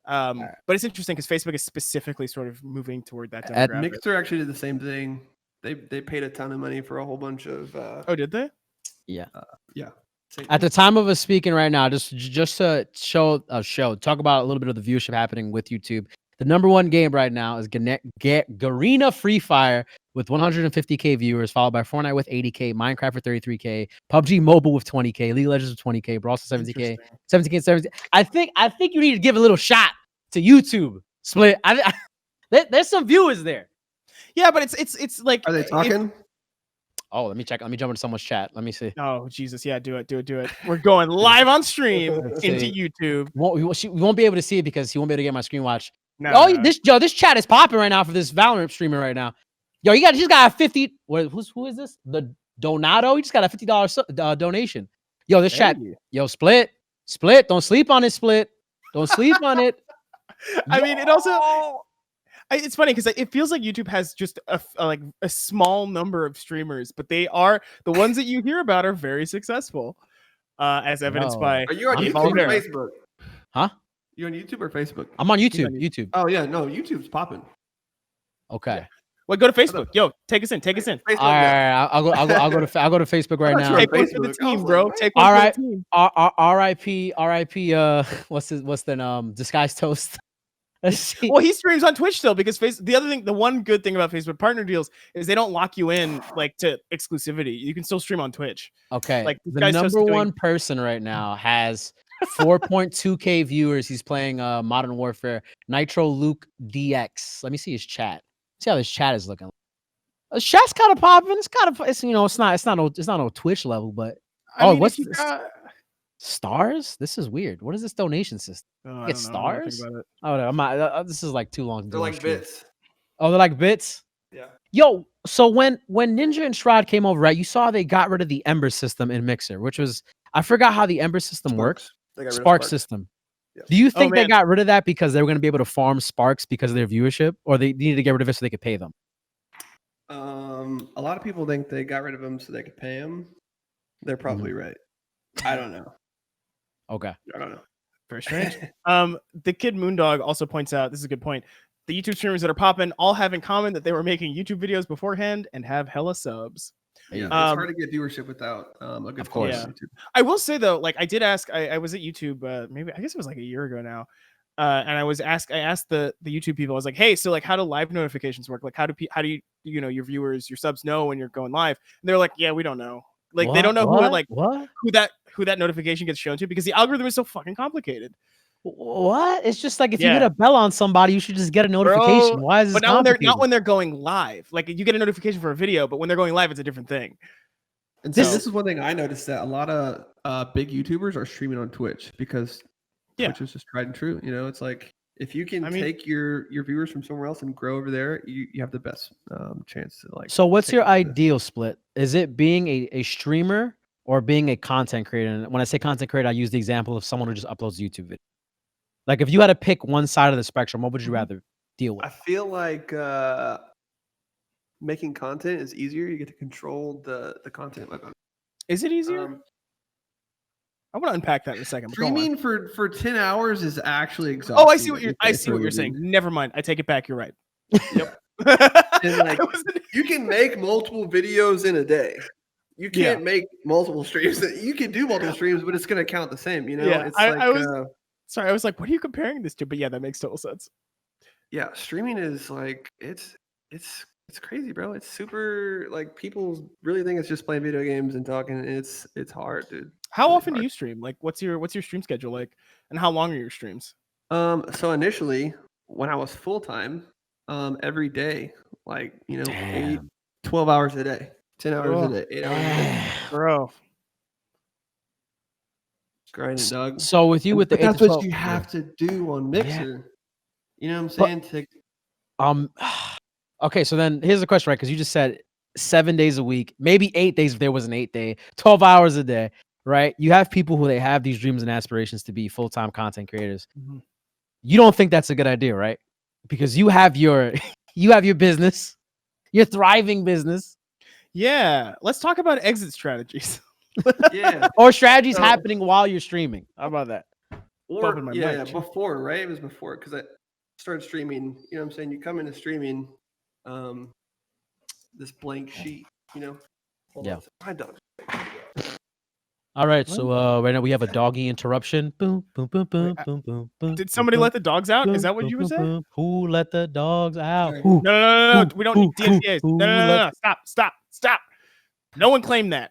But it's interesting because Facebook is specifically sort of moving toward that demographic. Mixer actually did the same thing. They paid a ton of money for a whole bunch of. Oh, did they? Yeah. At the time of us speaking right now, just to talk about a little bit of the viewership happening with YouTube. The number one game right now is Garena Free Fire with 150K viewers, followed by Fortnite with 80K, Minecraft with 33K, PUBG Mobile with 20K, League of Legends with 20K, Brawl Stars 70K, 70K. I think you need to give a little shot to YouTube. Split. There's some viewers there. Yeah, but it's like, are they talking? Oh, let me check. Let me jump into someone's chat. Let me see. Oh, Jesus. Yeah, do it. We're going live on stream into YouTube. We won't be able to see it because he won't be able to get my screen watch. No. This chat is popping right now for this Valorant streamer right now. Yo, he just got a 50. Who is this? The Donato. He just got a $50 donation. Yo, this chat. Yo, Split. Don't sleep on it. Split. Don't sleep on it. I mean, it also. It's funny because it feels like YouTube has just a small number of streamers, but they are the ones that you hear about are very successful, as evidenced by. Are you on YouTube or Facebook? Huh? You on YouTube or Facebook? I'm on YouTube. YouTube. Oh yeah, no, YouTube's popping. Okay. Yeah. Well, go to Facebook. Yo, take us in. Facebook, all right, I'll go to Facebook right now. Take one for the team, bro. Take one all right. for the team. R.I.P. What's the Disguised Toast? Let's see. Well, he streams on Twitch still because the one good thing about Facebook partner deals is they don't lock you in like to exclusivity. You can still stream on Twitch. Okay. Like the number one person right now has 4.2K viewers. He's playing Modern Warfare. Nitro Luke DX. Let me see his chat. See how this chat is looking. His chat's kind of popping. It's not no Twitch level, but what's this? Stars? This is weird. What is this donation system? Get stars? Oh no, I'm not. This is like too long. They're like bits. Oh, they're like bits. Yeah. Yo, so when Ninja and Shroud came over, right? You saw they got rid of the Ember system in Mixer, which was I forgot how the Ember system works. Spark system. Yeah. Do you think they got rid of that because they were going to be able to farm sparks because of their viewership, or they needed to get rid of it so they could pay them? A lot of people think they got rid of them so they could pay them. They're probably right. I don't know. Okay. I don't know. Very strange. The Kid Moondog also points out, this is a good point, the YouTube streamers that are popping all have in common that they were making YouTube videos beforehand and have hella subs. Yeah, it's hard to get viewership without a good of course. Yeah. YouTube. I will say though, like I did ask, I was at YouTube, maybe I guess it was like a year ago now, and I asked the YouTube people, I was like, hey, so like how do live notifications work? Like how do your viewers, your subs know when you're going live? And they're like, yeah, we don't know. Like they don't know who that notification gets shown to because the algorithm is so fucking complicated. What? It's just like if you hit a bell on somebody, you should just get a notification. Why is this complicated? Not when they're going live. Like you get a notification for a video, but when they're going live, it's a different thing. And this is one thing I noticed, that a lot of big YouTubers are streaming on Twitch because Twitch is just tried and true. You know, it's like if you can take your viewers from somewhere else and grow over there, you have the best chance to like. So what's your ideal split? Is it being a streamer or being a content creator? And when I say content creator, I use the example of someone who just uploads YouTube video. Like if you had to pick one side of the spectrum, what would you rather deal with? I feel like making content is easier. You get to control the content. Is it easier? I want to unpack that in a second. Streaming for 10 hours is actually exhausting. Oh, I see what you're saying. Never mind. I take it back. You're right. Yep. And like, you can make multiple videos in a day. You can't make multiple streams. You can do multiple streams, but it's going to count the same. You know, it's Sorry, I was like, what are you comparing this to? But yeah, that makes total sense. Yeah, streaming is like it's crazy, bro. It's super like people really think it's just playing video games and talking. It's hard, dude. How often do you stream? Like what's your stream schedule like? And how long are your streams? So initially when I was full-time, every day, like, 12 hours a day, 10 hours a day, 8 hours a day. Bro. Grinding, dog. So with you, that's what you have to do on Mixer. You know what I'm saying? Okay, so then here's the question, right? Because you just said 7 days a week, maybe 8 days if there was an 8 day, 12 hours a day, right? You have people who they have these dreams and aspirations to be full-time content creators. Mm-hmm. You don't think that's a good idea, right? Because you have your business, your thriving business. Yeah, let's talk about exit strategies. Yeah, or strategies happening while you're streaming. How about that? Or before, right? It was before because I started streaming. You know what I'm saying? You come into streaming, this blank sheet. Hold on. My dog. All right, so right now we have a doggy interruption. Boom, boom, boom, boom, boom, boom, boom. Did somebody let the dogs out? Is that what you were saying? Who let the dogs out? No. We don't need DMCAs. No. Stop. No one claimed that.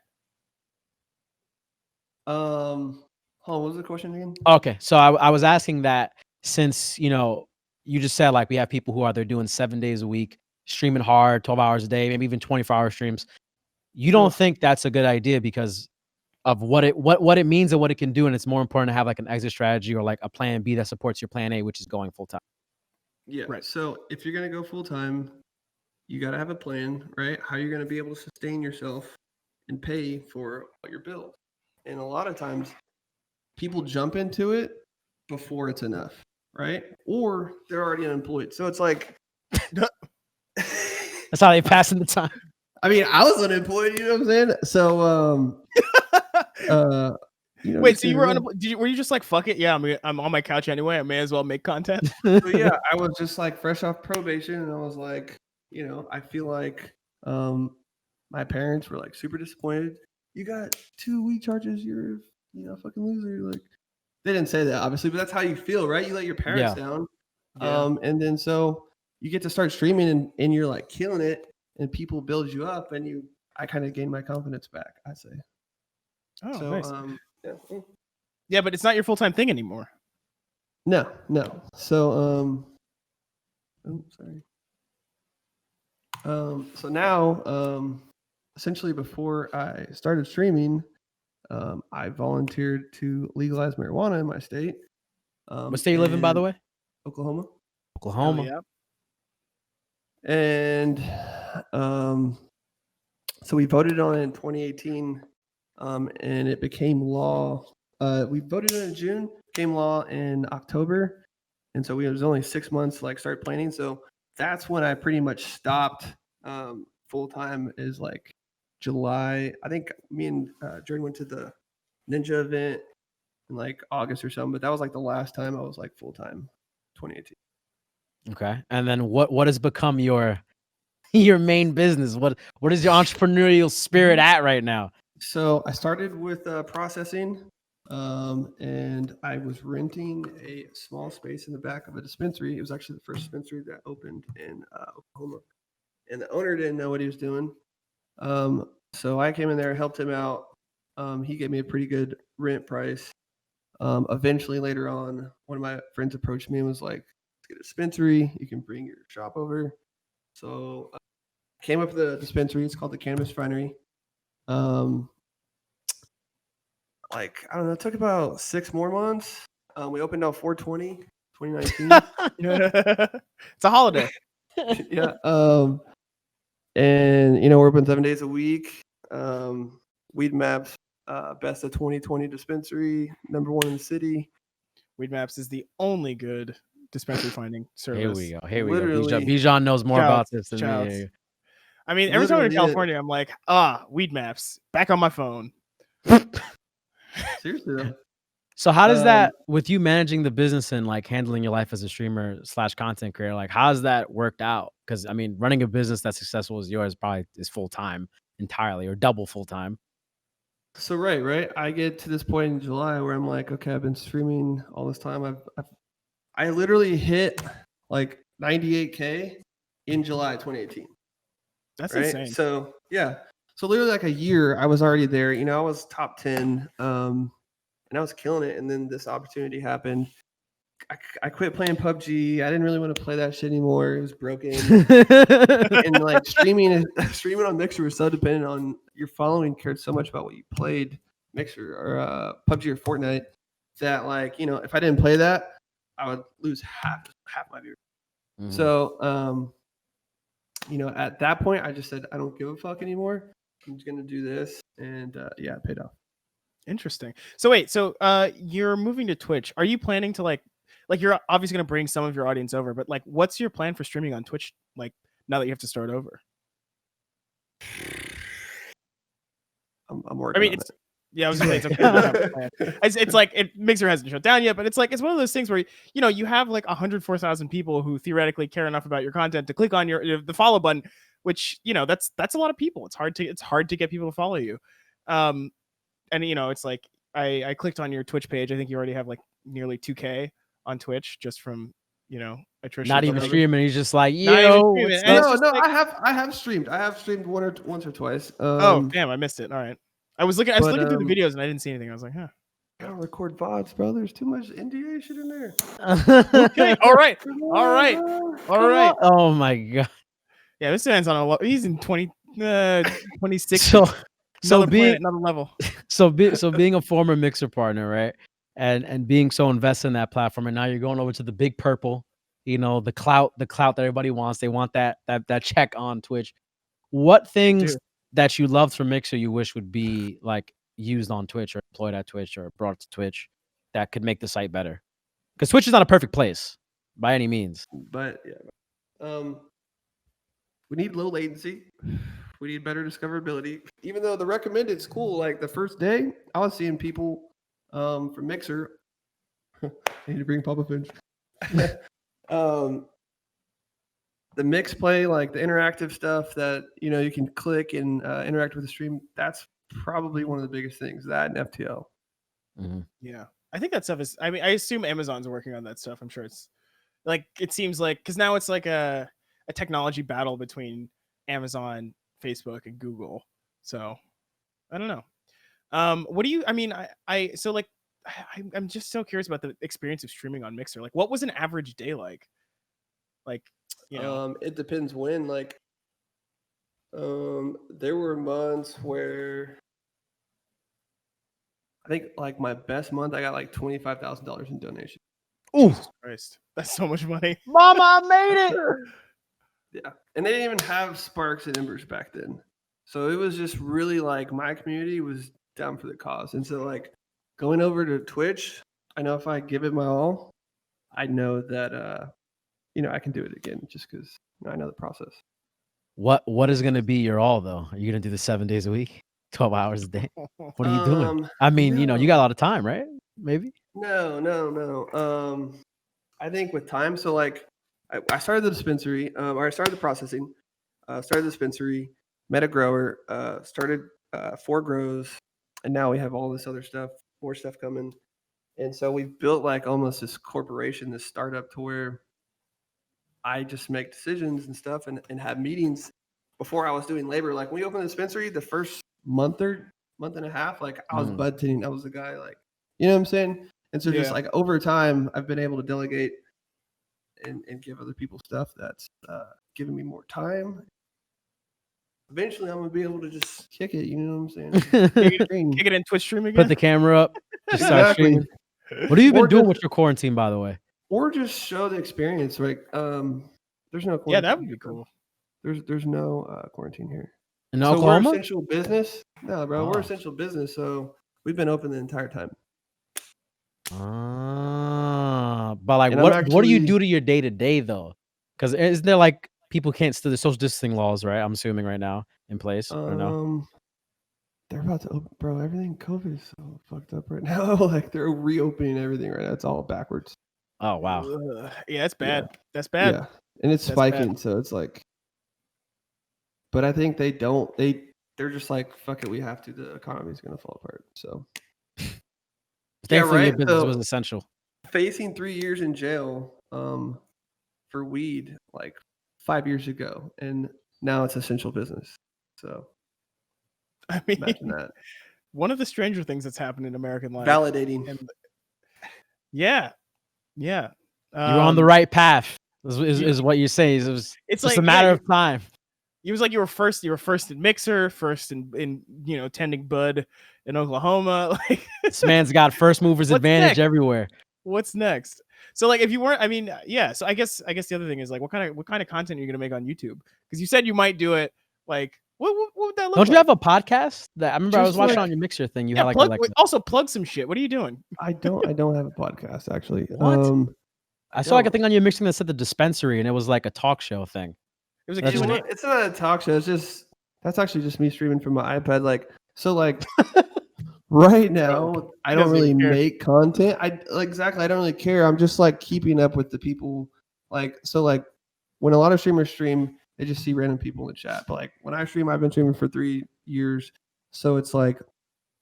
What was the question again? Okay, so I was asking that since you just said like we have people who are they're doing 7 days a week, streaming hard, 12 hours a day, maybe even 24-hour streams. You don't think that's a good idea because of what it means and what it can do, and it's more important to have like an exit strategy or like a plan B that supports your plan A, which is going full time. Yeah. Right. So if you're gonna go full time, you got to have a plan, right? How you're going to be able to sustain yourself and pay for all your bills. And a lot of times people jump into it before it's enough, right? Or they're already unemployed. So it's like, That's how they passing the time. I mean, I was unemployed, you know what I'm saying? So, Wait, so you were were you just like, fuck it? Yeah, I'm on my couch anyway. I may as well make content. So yeah, I was just like fresh off probation, and I was like, I feel like my parents were like super disappointed. You got 2 week charges. You're a fucking loser. Like, they didn't say that obviously, but that's how you feel, right? You let your parents down. Yeah. And then so you get to start streaming, and you're like killing it, and people build you up, and I kind of gained my confidence back, I say. Oh, So nice. yeah. Yeah, but it's not your full-time thing anymore. No. So sorry. So now, essentially, before I started streaming, I volunteered to legalize marijuana in my state. What state you live in, by the way? Oklahoma. Oklahoma. Yeah. And so we voted on it in 2018, and it became law. We voted on it in June, became law in October, and so it was only 6 months to like start planning. So that's when I pretty much stopped full time. Is like July. I think me and Jordan went to the Ninja event in like August or something, but that was like the last time I was like full time. 2018. Okay. And then what has become your main business? What is your entrepreneurial spirit at right now? So I started with processing, and I was renting a small space in the back of a dispensary. It was actually the first dispensary that opened in Oklahoma, and the owner didn't know what he was doing. So I came in there, helped him out. He gave me a pretty good rent price. Eventually, later on, one of my friends approached me and was like, "Let's get a dispensary. You can bring your shop over." So I came up with a dispensary. It's called the Cannabis Refinery. Like, I don't know, it took about 6 more months. We opened on 4/20, 2019. It's a holiday. Yeah. And we're open 7 days a week. Weed Maps, best of 2020 dispensary, #1 in the city. Weed Maps is the only good dispensary finding service. Here we go. Literally. Bijan knows more about this than Shouts. me. I mean, every time I'm in Literally California, I'm like, Weed Maps, back on my phone. Seriously though. So how does that, with you managing the business and like handling your life as a streamer / content creator, like how has that worked out? Because I mean, running a business that's successful as yours probably is full time entirely or double full time. So right. I get to this point in July where I'm like, okay, I've been streaming all this time. I literally hit like 98K in July 2018. That's right? insane. So yeah. So literally like a year, I was already there. I was top 10, and I was killing it. And then this opportunity happened. I quit playing PUBG. I didn't really want to play that shit anymore. It was broken. And like streaming on Mixer was so dependent on your following cared so much about what you played, Mixer or PUBG or Fortnite, that like if I didn't play that, I would lose half my viewers. Mhm. So at that point, I just said I don't give a fuck anymore. I'm just gonna do this, and yeah, it paid off. Interesting. So wait, you're moving to Twitch. Are you planning to like you're obviously gonna bring some of your audience over, but like, what's your plan for streaming on Twitch? Like now that you have to start over. I'm working. I mean, I was gonna say it's okay. To have a plan. It's like Mixer hasn't shut down yet, but it's like it's one of those things where you have like 104,000 people who theoretically care enough about your content to click on the follow button, which that's a lot of people. It's hard to get people to follow you. And it's like I clicked on your Twitch page. I think you already have like nearly 2K on Twitch just from attrition. Not even streaming. He's just like, Not even yo. streaming. what's And up? it's No, just like- I have streamed. I have streamed once or twice. Oh damn, I missed it. All right, I was looking through the videos and I didn't see anything. I was like, huh. I don't record VODs, bro. There's too much NDA shit in there. Okay, all right. Oh my god. Yeah, this man's on a he's in 26. So another level. So being a former Mixer partner, right? And being so invested in that platform, and now you're going over to the Big Purple you know, the clout that everybody wants. They want that check on Twitch. What things do. that you loved from Mixer you wish would be like used on Twitch or employed at Twitch or brought to Twitch that could make the site better? Because Twitch is not a perfect place by any means. But yeah, we need low latency. We need better discoverability. Even though the recommended's cool, like the first day, I was seeing people from Mixer. I need to bring Papa Finch. The mix play, like the interactive stuff that you can click and interact with the stream. That's probably one of the biggest things. That and FTL. Mm-hmm. Yeah, I think that stuff is. I mean, I assume Amazon's working on that stuff. I'm sure it's like it seems like because now it's like a technology battle between Amazon, Facebook, and Google. So I don't know. What do you? I mean, so like I'm just so curious about the experience of streaming on Mixer. Like, what was an average day like? Like, it depends when. Like, there were months where I think like my best month, I got like $25,000 in donations. Ooh, Jesus Christ, that's so much money. Mama, I made it. Yeah, and they didn't even have Sparks and Embers back then, so it was just really like my community was down for the cause, and so like going over to Twitch, I know if I give it my all, I know that I can do it again just because I know the process. What is gonna be your all though? Are you gonna do this 7 days a week, 12 hours a day? What are you doing? I mean, you got a lot of time, right? Maybe. No. I think with time, so like I started the dispensary, or I started the processing, started the dispensary, met a grower, started 4 grows, and now we have all this other stuff, more stuff coming. And so we've built like almost this corporation, this startup to where I just make decisions and stuff and have meetings. Before I was doing labor, like when we opened the dispensary, the first month and a half, like I was bud tending. I was the guy, like, you know what I'm saying? And so just like over time, I've been able to delegate and give other people stuff that's giving me more time. Eventually, I'm gonna be able to just kick it. You know what I'm saying? Kick it in Twitch stream again. Put the camera up. Just start streaming. What have you been doing with your quarantine, by the way? Or just show the experience. Like, there's no quarantine. Yeah, that would be cool. There's no quarantine here. In Oklahoma? We're essential business. No, bro, we're essential business. So we've been open the entire time. But like, what do you do to your day to day though? Because isn't there like people can't still the social distancing laws, right? I'm assuming right now in place or no? They're about to open, bro. Everything COVID is so fucked up right now. Like they're reopening everything right now. It's all backwards. Oh wow. Yeah, it's bad. Yeah. That's bad. Yeah, and it's spiking. So it's like, but I think they're just like, fuck it, we have to. The economy's gonna fall apart. So. Thankfully, your business was essential. Facing 3 years in jail for weed like 5 years ago, and now it's essential business. So, I mean, imagine that. One of the stranger things that's happened in American life. Validating. Yeah. You're on the right path. Is what you're saying. It's like a matter of time. It was like you were first in Mixer, first in tending bud in Oklahoma. Like this man's got first movers advantage everywhere. What's next? So like if you weren't, I mean, yeah. So I guess the other thing is like what kind of content are you gonna make on YouTube? Because you said you might do it. Like what would that look like? Don't you have a podcast? That I remember I was watching on your Mixer thing. You had also plug some shit. What are you doing? I don't have a podcast actually. What? I saw like a thing on your Mixer that said the dispensary, and it was like a talk show thing. It was like it's not a talk show. It's that's actually just me streaming from my iPad. Like so, like right now, I don't really make content. I don't really care. I'm just like keeping up with the people. Like so, like when a lot of streamers stream, they just see random people in the chat. But like when I stream, I've been streaming for 3 years, so it's like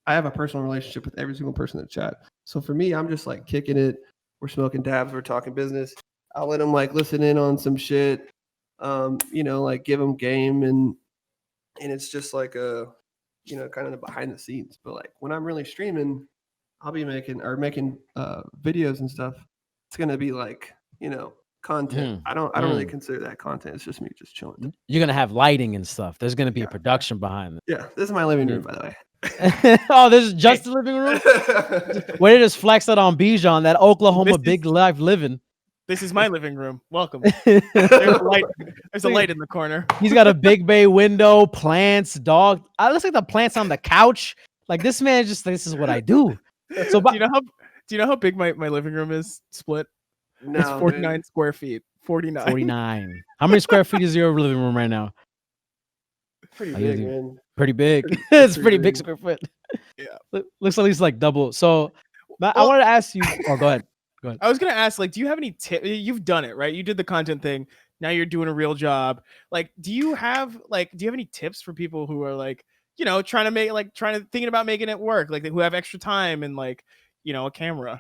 I have a personal relationship with every single person in the chat. So for me, I'm just like kicking it. We're smoking dabs. We're talking business. I'll let them like listen in on some shit. Like give them game and it's just like a, kind of the behind the scenes. But like when I'm really streaming, I'll be making videos and stuff. It's gonna be like, content. I don't really consider that content. It's just me just chilling. You're gonna have lighting and stuff. There's gonna be a production behind it. Yeah, this is my living room, by the way. Oh, this is just the living room. Where did just flex that on Bijan, that Oklahoma big life living. This is my living room. Welcome. There's a light. There's a light in the corner. He's got a big bay window, plants, dog. I looks like the plants on the couch. Like this man just this is what I do. So Do you know how big my living room is? Split. No, It's 49 man. square feet. 49. 49. How many square feet is your living room right now? Pretty I big, do. man. Pretty big. Pretty- It's pretty pretty big big. square foot. Yeah. Looks at least like double. So I Well- wanted to ask you. Oh, go ahead. I was gonna ask, like, do you have any tip? You've done it, right? You did the content thing. Now you're doing a real job. Like, do you have any tips for people who are like, trying to thinking about making it work, like who have extra time and like, a camera?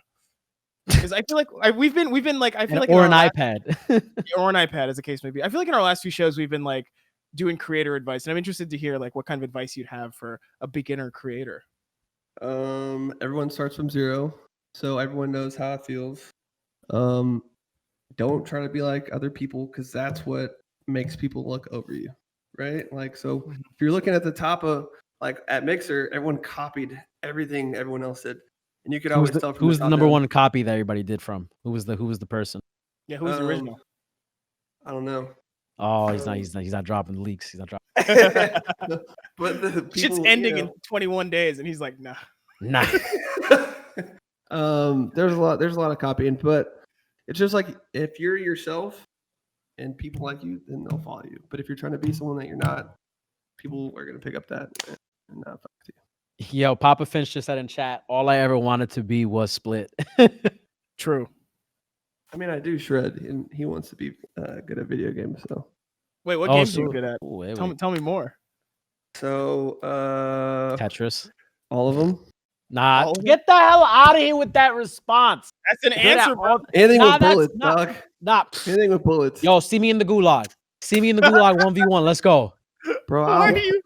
Because I feel like we've been like, I feel like Or in an our iPad. or an iPad, as the case may be. I feel like in our last few shows we've been like doing creator advice, and I'm interested to hear like what kind of advice you'd have for a beginner creator. Everyone starts from zero, so everyone knows how it feels. Don't try to be like other people, because that's what makes people look over you, right? Like, so if you're looking at the top of like at Mixer, everyone copied everything everyone else did, and you could always tell from Who was the top number down. one copy that everybody did from? Who was the person? Yeah, who's the original? I don't know. Oh, he's not dropping the leaks. He's not dropping. But the people, Shit's ending in 21 days, and he's like, nah. Nah. There's a lot of copying, but it's just like if you're yourself and people like you, then they'll follow you. But if you're trying to be someone that you're not, people are gonna pick up that and not fuck with you. Yo, Papa Finch just said in chat, all I ever wanted to be was Split. True. I mean, I do shred, and he wants to be good at video games. So, Wait, what Oh, games are so- you good at? Ooh, wait, Tell wait. me more. Tetris. All of them. Nah, All of get the hell out of here with that response. That's an Good at answer, bro. all- Anything Nah, with that's bullets, not- dog. Nah. Anything with bullets. Yo, see me in the gulag. See me in the gulag 1v1. Let's go. Bro, Why are you?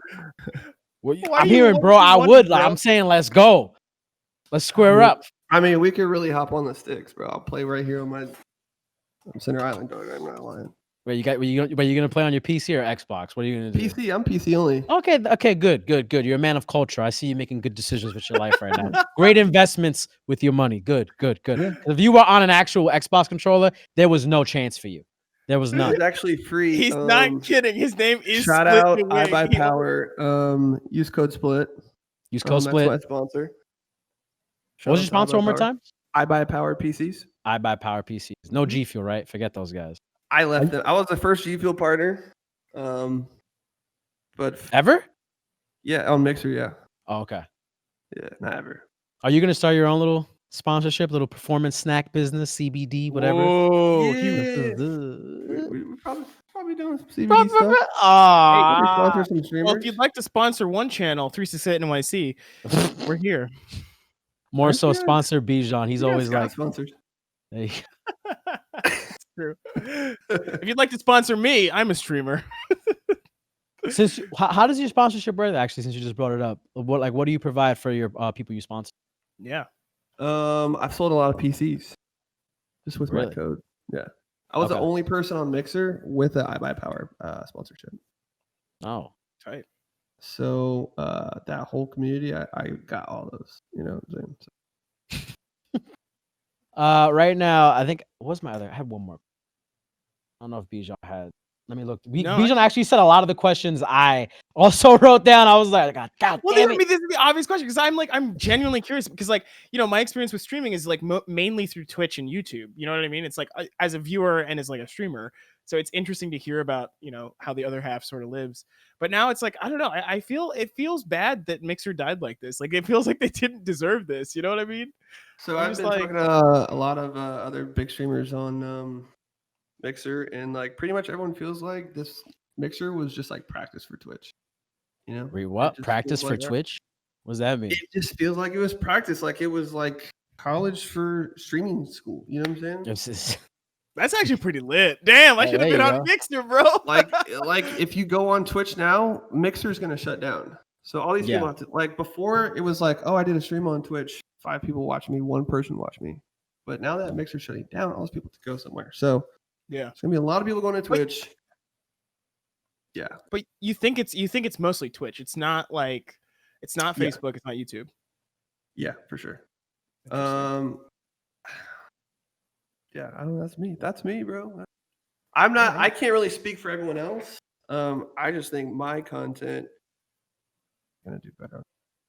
Why I'm are you hearing, bro. I 1v1, would. bro? Like, I'm saying, let's go. Let's square up. I mean, we could really hop on the sticks, bro. I'll play right here on my Center Island, dog. I'm not lying. Wait, you gonna play on your PC or Xbox? What are you gonna do? PC, I'm PC only. Okay, good. You're a man of culture. I see you making good decisions with your life right now. Great investments with your money. Good. Yeah. If you were on an actual Xbox controller, there was no chance for you. There was none. It's actually free. He's not kidding. His name is Shout out SplitDaWig. iBuyPower. Use code SPLIT. Use code That's Split. my sponsor. What was your Shout out sponsor to one more iBuyPower. time? iBuyPower PCs. I buy Power PCs. No G Fuel, right? Forget those guys. I left them. I was the first G Fuel partner. But Ever? yeah, on Mixer, yeah. Oh, okay. Yeah, not ever. Are you gonna start your own little sponsorship, little performance snack business, CBD, whatever? Whoa, Yeah. Well, We probably doing some CBD stuff. Maybe Ah. sponsor some streamers. Well, if you'd like to sponsor one channel, 368 NYC, we're here. More so Yeah. sponsor Bijan. He's Yeah, always Scott like, sponsors. hey. It's true. If you'd like to sponsor me, I'm a streamer. How does your sponsorship work actually? Since you just brought it up, what do you provide for your people you sponsor? Yeah. I've sold a lot of PCs just with my Really? code. Yeah. I was the Okay. only person on Mixer with an iBuyPower sponsorship. Oh, Right. So that whole community, I got all those. You know what I'm saying? So, right now I think what's my other? I had one more. I don't know if Bijan had. Let me look. No, Bijan actually said a lot of the questions I also wrote down. I was like, God Well, damn I it. mean, this is the obvious question because I'm genuinely curious because, like, my experience with streaming is like mainly through Twitch and YouTube. You know what I mean? It's like as a viewer and as like a streamer. So it's interesting to hear about, how the other half sort of lives. But now it's like, I don't know. I feel it feels bad that Mixer died like this. Like, it feels like they didn't deserve this. You know what I mean? so I'm I've just been like- talking to a lot of other big streamers on Mixer, and like pretty much everyone feels like this Mixer was just like practice for Twitch. You know? Wait, what? It just Practice feels for like that. Twitch? What does that mean? It just feels like it was practice, like it was like college for streaming school. You know what I'm saying? This is- That's actually pretty lit. Damn, I Yeah, should have there been you on go. Mixer, bro. like if you go on Twitch now, Mixer's gonna shut down. So all these Yeah. people have to, like, before it was like, oh, I did a stream on Twitch, 5 people watch me, 1 person watch me. But now that Mixer's shutting down, all those people have to go somewhere. So Yeah. there's gonna be a lot of people going to Twitch. Yeah. But you think it's mostly Twitch. It's not like it's not Yeah. Facebook, it's not YouTube. Yeah, for sure. Interesting. Yeah, I don't know. That's me. That's me, bro. I'm not. I can't really speak for everyone else. I just think my content gonna do better.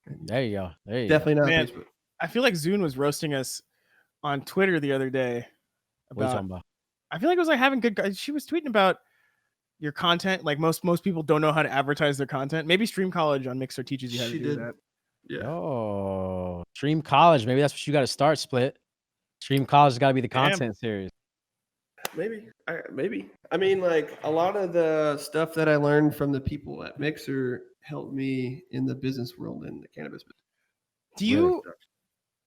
There you go. There you Definitely not Man, Facebook. I feel like Zune was roasting us on Twitter the other day go. What are you about. talking about? I feel like it was like having good. She was tweeting about your content. Like most people don't know how to advertise their content. Maybe Stream College on Mixer teaches you how to She do did. that. Yeah. Oh, Stream College. Maybe that's what you got to start. Split. Stream College has got to be the Damn. content series. Maybe. Maybe. I mean, like a lot of the stuff that I learned from the people at Mixer helped me in the business world in the cannabis business. Do you?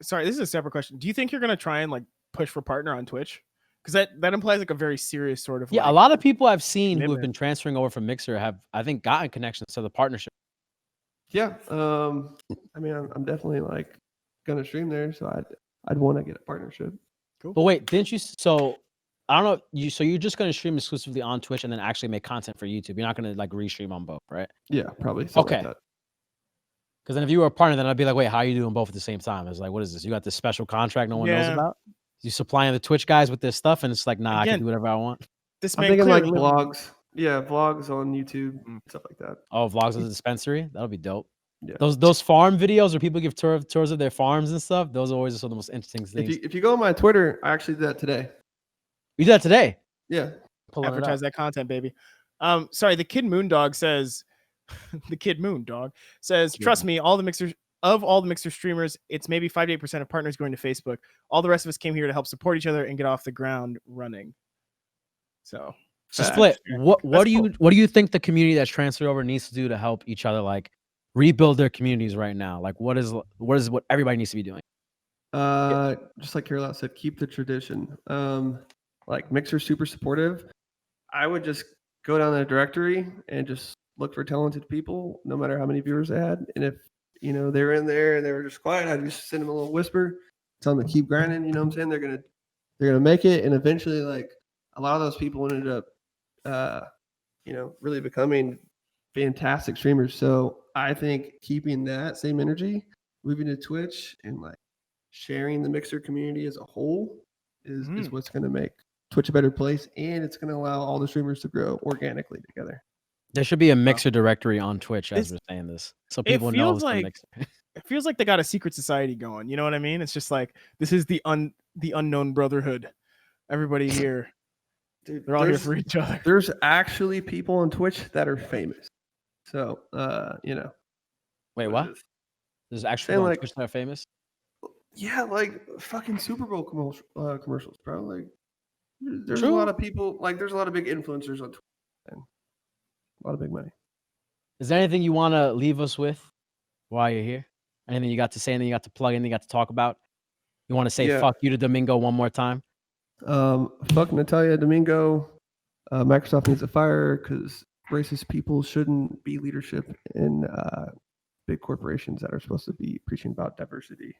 Sorry, this is a separate question. Do you think you're gonna try and like push for partner on Twitch? Because that implies like a very serious sort of Yeah, like, a lot of people I've seen who have commitment. been transferring over from Mixer have, I think, gotten connections to the partnership. Yeah. I mean, I'm definitely like gonna stream there, so I'd want to get a partnership. But wait, didn't you? So I don't know. So you're just gonna stream exclusively on Twitch and then actually make content for YouTube. You're not gonna like restream on both, right? Yeah, probably. Something like Okay. that. Because then if you were a partner, then I'd be like, wait, how are you doing both at the same time? It's like, what is this? You got this special contract no one knows Yeah. about? You supplying the Twitch guys with this stuff, and it's like, nah, I Again, can do whatever I want. This I'm man thinking like clearly vlogs. Yeah, vlogs on YouTube, stuff like that. Oh, vlogs of the dispensary? That'll be dope. Yeah. Those farm videos where people give tours of their farms and stuff, those are always some of the most interesting things. If you go on my Twitter, I actually did that today. You did that today? Yeah. Pulling it up. advertise that content, baby. Sorry, the Kid Moondog says, the Kid Moondog says, trust me, all the Mixer streamers, it's maybe 5 to 8% of partners going to Facebook. All the rest of us came here to help support each other and get off the ground running. So Split. What do you think the community that's transferred over needs to do to help each other like rebuild their communities right now? Like what everybody needs to be doing? Just like Carol said, keep the tradition. Like Mixer's super supportive. I would just go down the directory and just look for talented people, no matter how many viewers they had. And if they're in there and they were just quiet, I'd just send them a little whisper, tell them to keep grinding. You know what I'm saying? They're gonna make it, and eventually, like a lot of those people ended up, really becoming fantastic streamers. So I think keeping that same energy, moving to Twitch, and like sharing the Mixer community as a whole is what's going to make Twitch a better place, and it's going to allow all the streamers to grow organically together. There should be a Mixer directory on Twitch as we're saying this, so people know it's the Mixer. It feels like they got a secret society going. You know what I mean? It's just like this is the unknown brotherhood. Everybody here, dude, they're all here for each other. There's actually people on Twitch that are famous. So, Wait, what? There's actually people on Twitch that are famous? Yeah, like fucking Super Bowl commercials, bro. Like, there's a lot of people. Like, there's a lot of big influencers on Twitch, and a lot of big money. Is there anything you want to leave us with while you're here? Anything you got to say? Anything you got to plug? Anything you got to talk about? You want to say fuck you to Domingo one more time? Fuck Natalia Domingo. Microsoft needs to fire because racist people shouldn't be leadership in big corporations that are supposed to be preaching about diversity.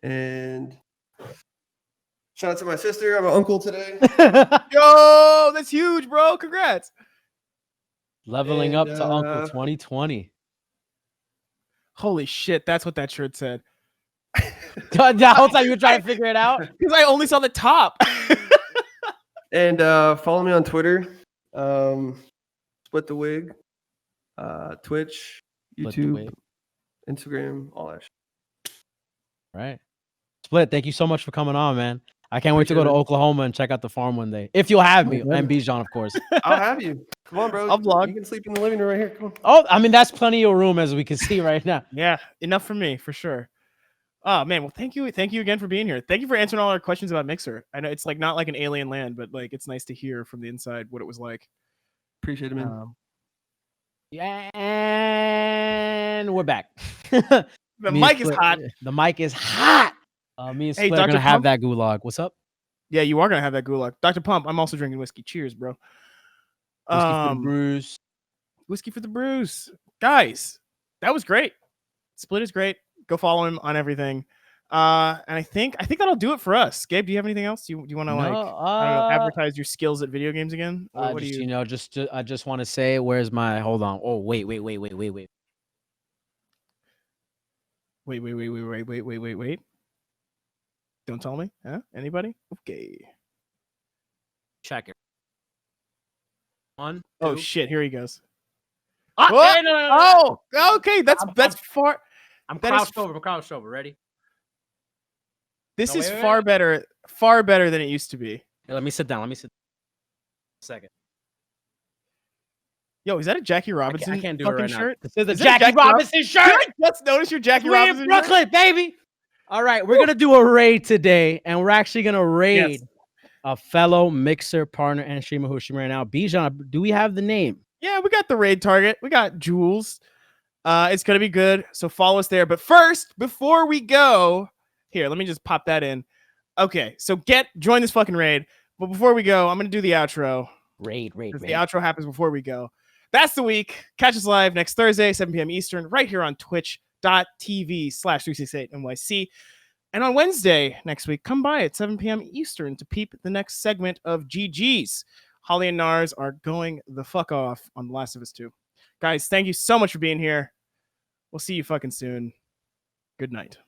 And shout out to my sister. I'm an uncle today. Yo, that's huge, bro. Congrats. Leveling up to Uncle 2020. Holy shit, that's what that shirt said. The whole time you were trying to figure it out? Because I only saw the top. And follow me on Twitter. SplitDaWig. Twitch, YouTube, Instagram, all that shit. Right. Split, thank you so much for coming on, man. I can't wait to go to Oklahoma and check out the farm one day. If you'll have me, and Bijan, of course. I'll have you. Come on, bro. I'll vlog. You can sleep in the living room right here. Come on. Oh, I mean, that's plenty of room as we can see right now. Yeah, enough for me, for sure. Oh, man. Well, thank you. Thank you again for being here. Thank you for answering all our questions about Mixer. I know it's like not like an alien land, but like it's nice to hear from the inside what it was like. Appreciate it, man. Yeah, and we're back. The mic is hot. The mic is hot. Me and Split are Dr. going to have Pump? that gulag. What's up? Yeah, you are going to have that gulag. Dr. Pump, I'm also drinking whiskey. Cheers, bro. Whiskey for the Bruce. Whiskey for the Bruce. Guys, that was great. Split is great. Go follow him on everything. And I think that'll do it for us. Gabe, do you have anything else? Do you want to advertise your skills at video games again? What do you know? I just want to say, where's my? Hold on. Oh, wait. Wait. Wait. Don't tell me, huh? Anybody? Okay. Check it. 1, 2. Oh shit! Here he goes. Oh, Oh, hey, no. Oh, okay. That's far. I'm that is crouched over. I'm crouched over. Ready? This No, is wait, far wait. better. Far better than it used to be. Hey, let me sit down. Let me sit. A second. Yo, is that a Jackie Robinson I can't do it fucking right now. shirt? This is a Is that Jackie Robinson shirt. Did I just notice your Jackie We in Robinson shirt? Brooklyn, baby. All right, we're gonna do a raid today, and we're actually gonna raid a fellow mixer partner and streamer who's streaming right now. Bijan, do we have the name? Yeah, we got the raid target. We got Jules. It's gonna be good. So follow us there. But first, before we go, here, let me just pop that in. Okay, so join this fucking raid. But before we go, I'm gonna do the outro. Raid. The outro happens before we go. That's the week. Catch us live next Thursday, 7 p.m. Eastern, right here on twitch.tv/368NYC. And on Wednesday next week, come by at 7 p.m. Eastern to peep the next segment of GG's. Holly and Nars are going the fuck off on The Last of Us 2. Guys, thank you so much for being here. We'll see you fucking soon. Good night.